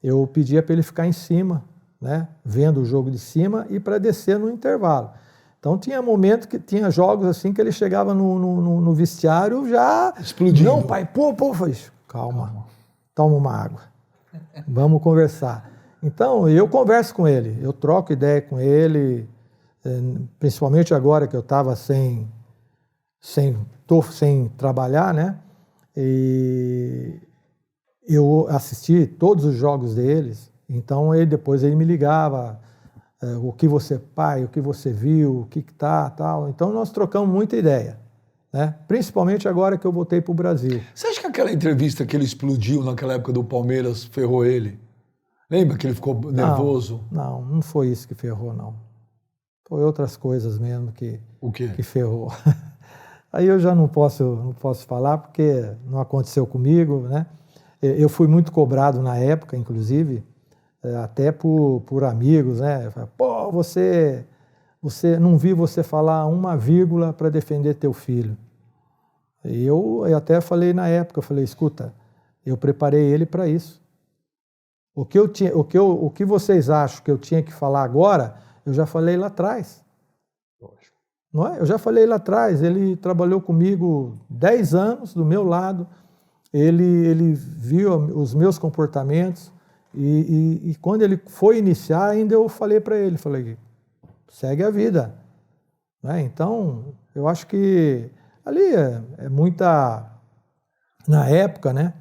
eu pedia para ele ficar em cima, né? Vendo o jogo de cima e para descer no intervalo. Então tinha momentos que tinha jogos assim que ele chegava no vestiário já explodindo. Não, pai, falei, calma, toma uma água, vamos conversar. Então, eu converso com ele, eu troco ideia com ele, principalmente agora que eu estava sem trabalhar, né? E eu assisti todos os jogos deles, então depois ele me ligava, o que você viu, o que tá, tal. Então, nós trocamos muita ideia, né? Principalmente agora que eu voltei para o Brasil. Você acha que aquela entrevista que ele explodiu naquela época do Palmeiras ferrou ele? Lembra que ele ficou nervoso? Não foi isso que ferrou, não. Foi outras coisas mesmo que O quê? Que ferrou. Aí eu já não posso falar porque não aconteceu comigo, né? Eu fui muito cobrado na época, inclusive, até por amigos, né? Pô, você não vi você falar uma vírgula para defender teu filho. E eu até falei na época, eu falei, escuta, eu preparei ele para isso. O que vocês acham que eu tinha que falar agora, eu já falei lá atrás. Não é? Eu já falei lá atrás, ele trabalhou comigo 10 anos do meu lado, ele viu os meus comportamentos e quando ele foi iniciar, ainda eu falei para ele, falei, segue a vida. Né? Então, eu acho que ali é muita... Na época, né?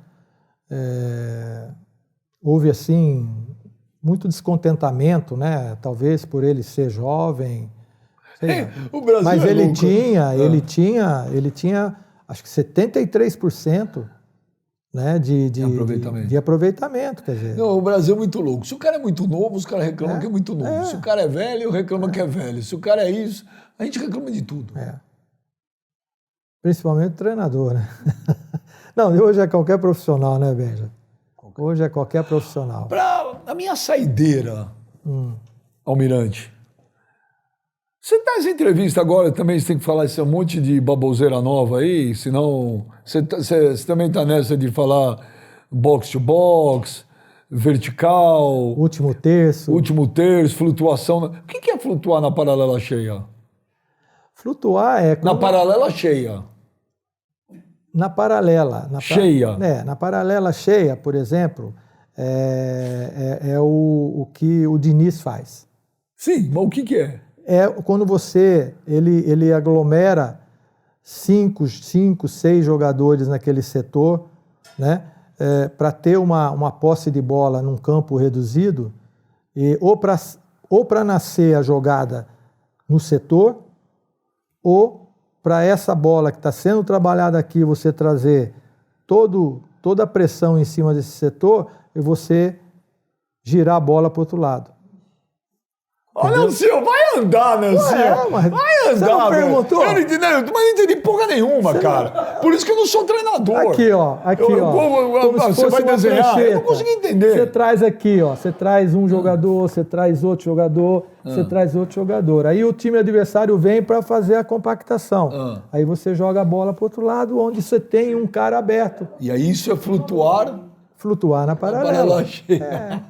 Houve, assim, muito descontentamento, né? Talvez por ele ser jovem... O Brasil Mas é ele louco. ele tinha, acho que 73%, né, de aproveitamento, quer dizer. Não, o Brasil é muito louco. Se o cara é muito novo, os caras reclamam que é muito novo. Se o cara é velho, reclama que é velho. Se o cara é isso, a gente reclama de tudo. Principalmente o treinador, né? Não, hoje é qualquer profissional, né, Benja? Hoje é qualquer profissional. Para a minha saideira, Almirante, você dá essa entrevista agora, também você tem que falar esse monte de baboseira nova aí, senão você também está nessa de falar box to box, vertical, Último terço. flutuação. O que é flutuar na paralela cheia? Flutuar é... Na paralela cheia. Na paralela. Cheia. Na paralela cheia, por exemplo, é o que o Diniz faz. Sim, mas o que é? É quando ele aglomera 5, 6 jogadores naquele setor, né, para ter uma posse de bola num campo reduzido, ou para nascer a jogada no setor, ou para essa bola que está sendo trabalhada aqui, você trazer toda a pressão em cima desse setor e você girar a bola para o outro lado. Olha, Nelsinho, vai andar, Nelsinho. Vai andar, você não velho. perguntou? Eu não entendi, mas não entendi porra nenhuma, cara. Por isso que eu não sou treinador. Aqui, ó. Como se Você fosse vai uma desenhar? Eu prancheta. não consegui entender. Você traz aqui, ó. Você traz um jogador, você traz outro jogador, você traz outro jogador. Aí o time adversário vem para fazer a compactação. Aí você joga a bola para outro lado, onde você tem um cara aberto. E aí isso é flutuar. Flutuar na paralela. Cheia.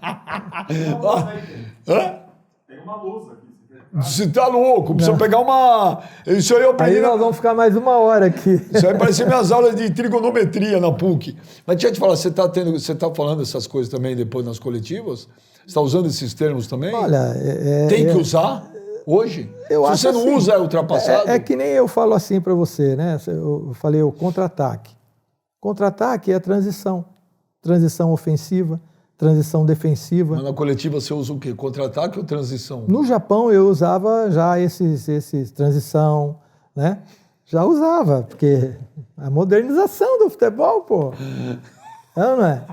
Tem uma lousa aqui. Você tá louco? Precisa pegar uma... Isso aí eu aprendi... Aí nós vamos ficar mais 1 hora aqui. Isso aí parece minhas aulas de trigonometria na PUC. Mas deixa eu te falar, você tá falando essas coisas também depois nas coletivas? Você está usando esses termos também? Olha... Tem que usar hoje? Se você não usa, é ultrapassado? É que nem eu falo assim para você, né? Eu falei o contra-ataque. Contra-ataque é transição. Transição ofensiva, transição defensiva. Mas na coletiva você usa o quê? Contra-ataque ou transição? No Japão eu usava já esses transição, né? Já usava, porque a modernização do futebol, pô. Não é?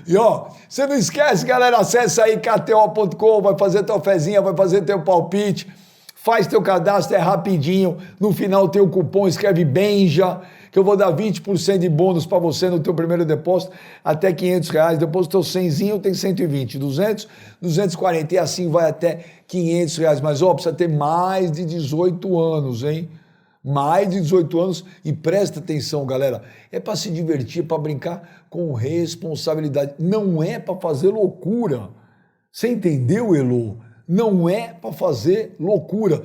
E ó, você não esquece, galera, acessa aí kto.com, vai fazer tua fezinha, vai fazer teu palpite, faz teu cadastro, é rapidinho, no final tem o cupom, escreve BENJA, que eu vou dar 20% de bônus para você no teu primeiro depósito, até R$500, depois do teu 100zinho tem 120, 200, 240, e assim vai até R$500, mas ó, precisa ter mais de 18 anos, hein? Mais de 18 anos, e presta atenção, galera, é para se divertir, para brincar com responsabilidade, não é para fazer loucura. Você entendeu, Elô? Não é para fazer loucura.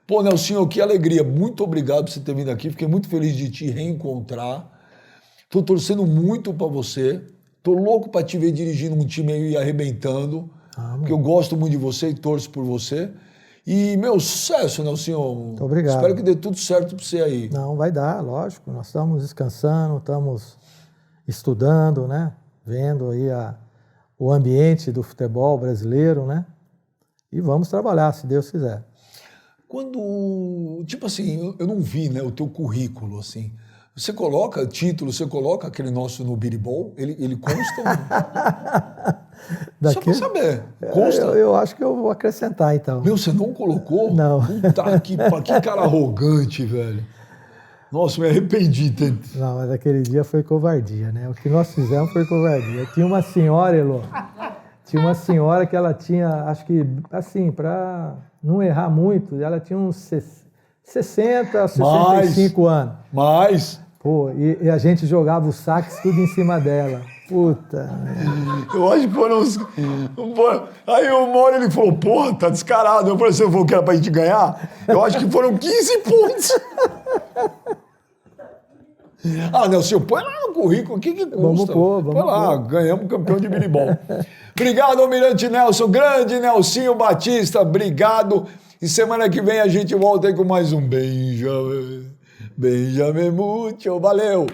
Pô, Nelsinho, que alegria, muito obrigado por você ter vindo aqui, fiquei muito feliz de te reencontrar, tô torcendo muito para você, tô louco para te ver dirigindo um time aí arrebentando, porque eu gosto muito de você e torço por você. E, meu, sucesso, Nelsinho. Muito obrigado. Espero que dê tudo certo para você aí. Não, vai dar, lógico. Nós estamos descansando, estamos estudando, né? Vendo aí o ambiente do futebol brasileiro, né? E vamos trabalhar, se Deus quiser. Quando, tipo assim, eu não vi, né, o teu currículo, assim. Você coloca título, você coloca aquele nosso no Biribol? Ele consta? Só pra saber. Consta. Eu acho que eu vou acrescentar, então. Meu, você não colocou? Não. Puta que cara arrogante, velho. Nossa, me arrependi. Não, mas aquele dia foi covardia, né? O que nós fizemos foi covardia. Tinha uma senhora, Elô, tinha uma senhora que ela tinha, acho que, assim, para não errar muito, ela tinha uns 60, 65 anos. Mas... Pô, e a gente jogava o sax tudo em cima dela. Puta. Eu acho que foram uns... Aí o Moro, ele falou, porra, tá descarado. Eu falei, você falou que era pra gente ganhar? Eu acho que foram 15 pontos. Nelson, põe lá no currículo, o que custa? Vamos pôr. Põe lá, ganhamos campeão de minibol. Obrigado, Almirante Nelson, grande Nelsinho Batista, obrigado. E semana que vem a gente volta aí com mais um Benjamin Mucho, valeu.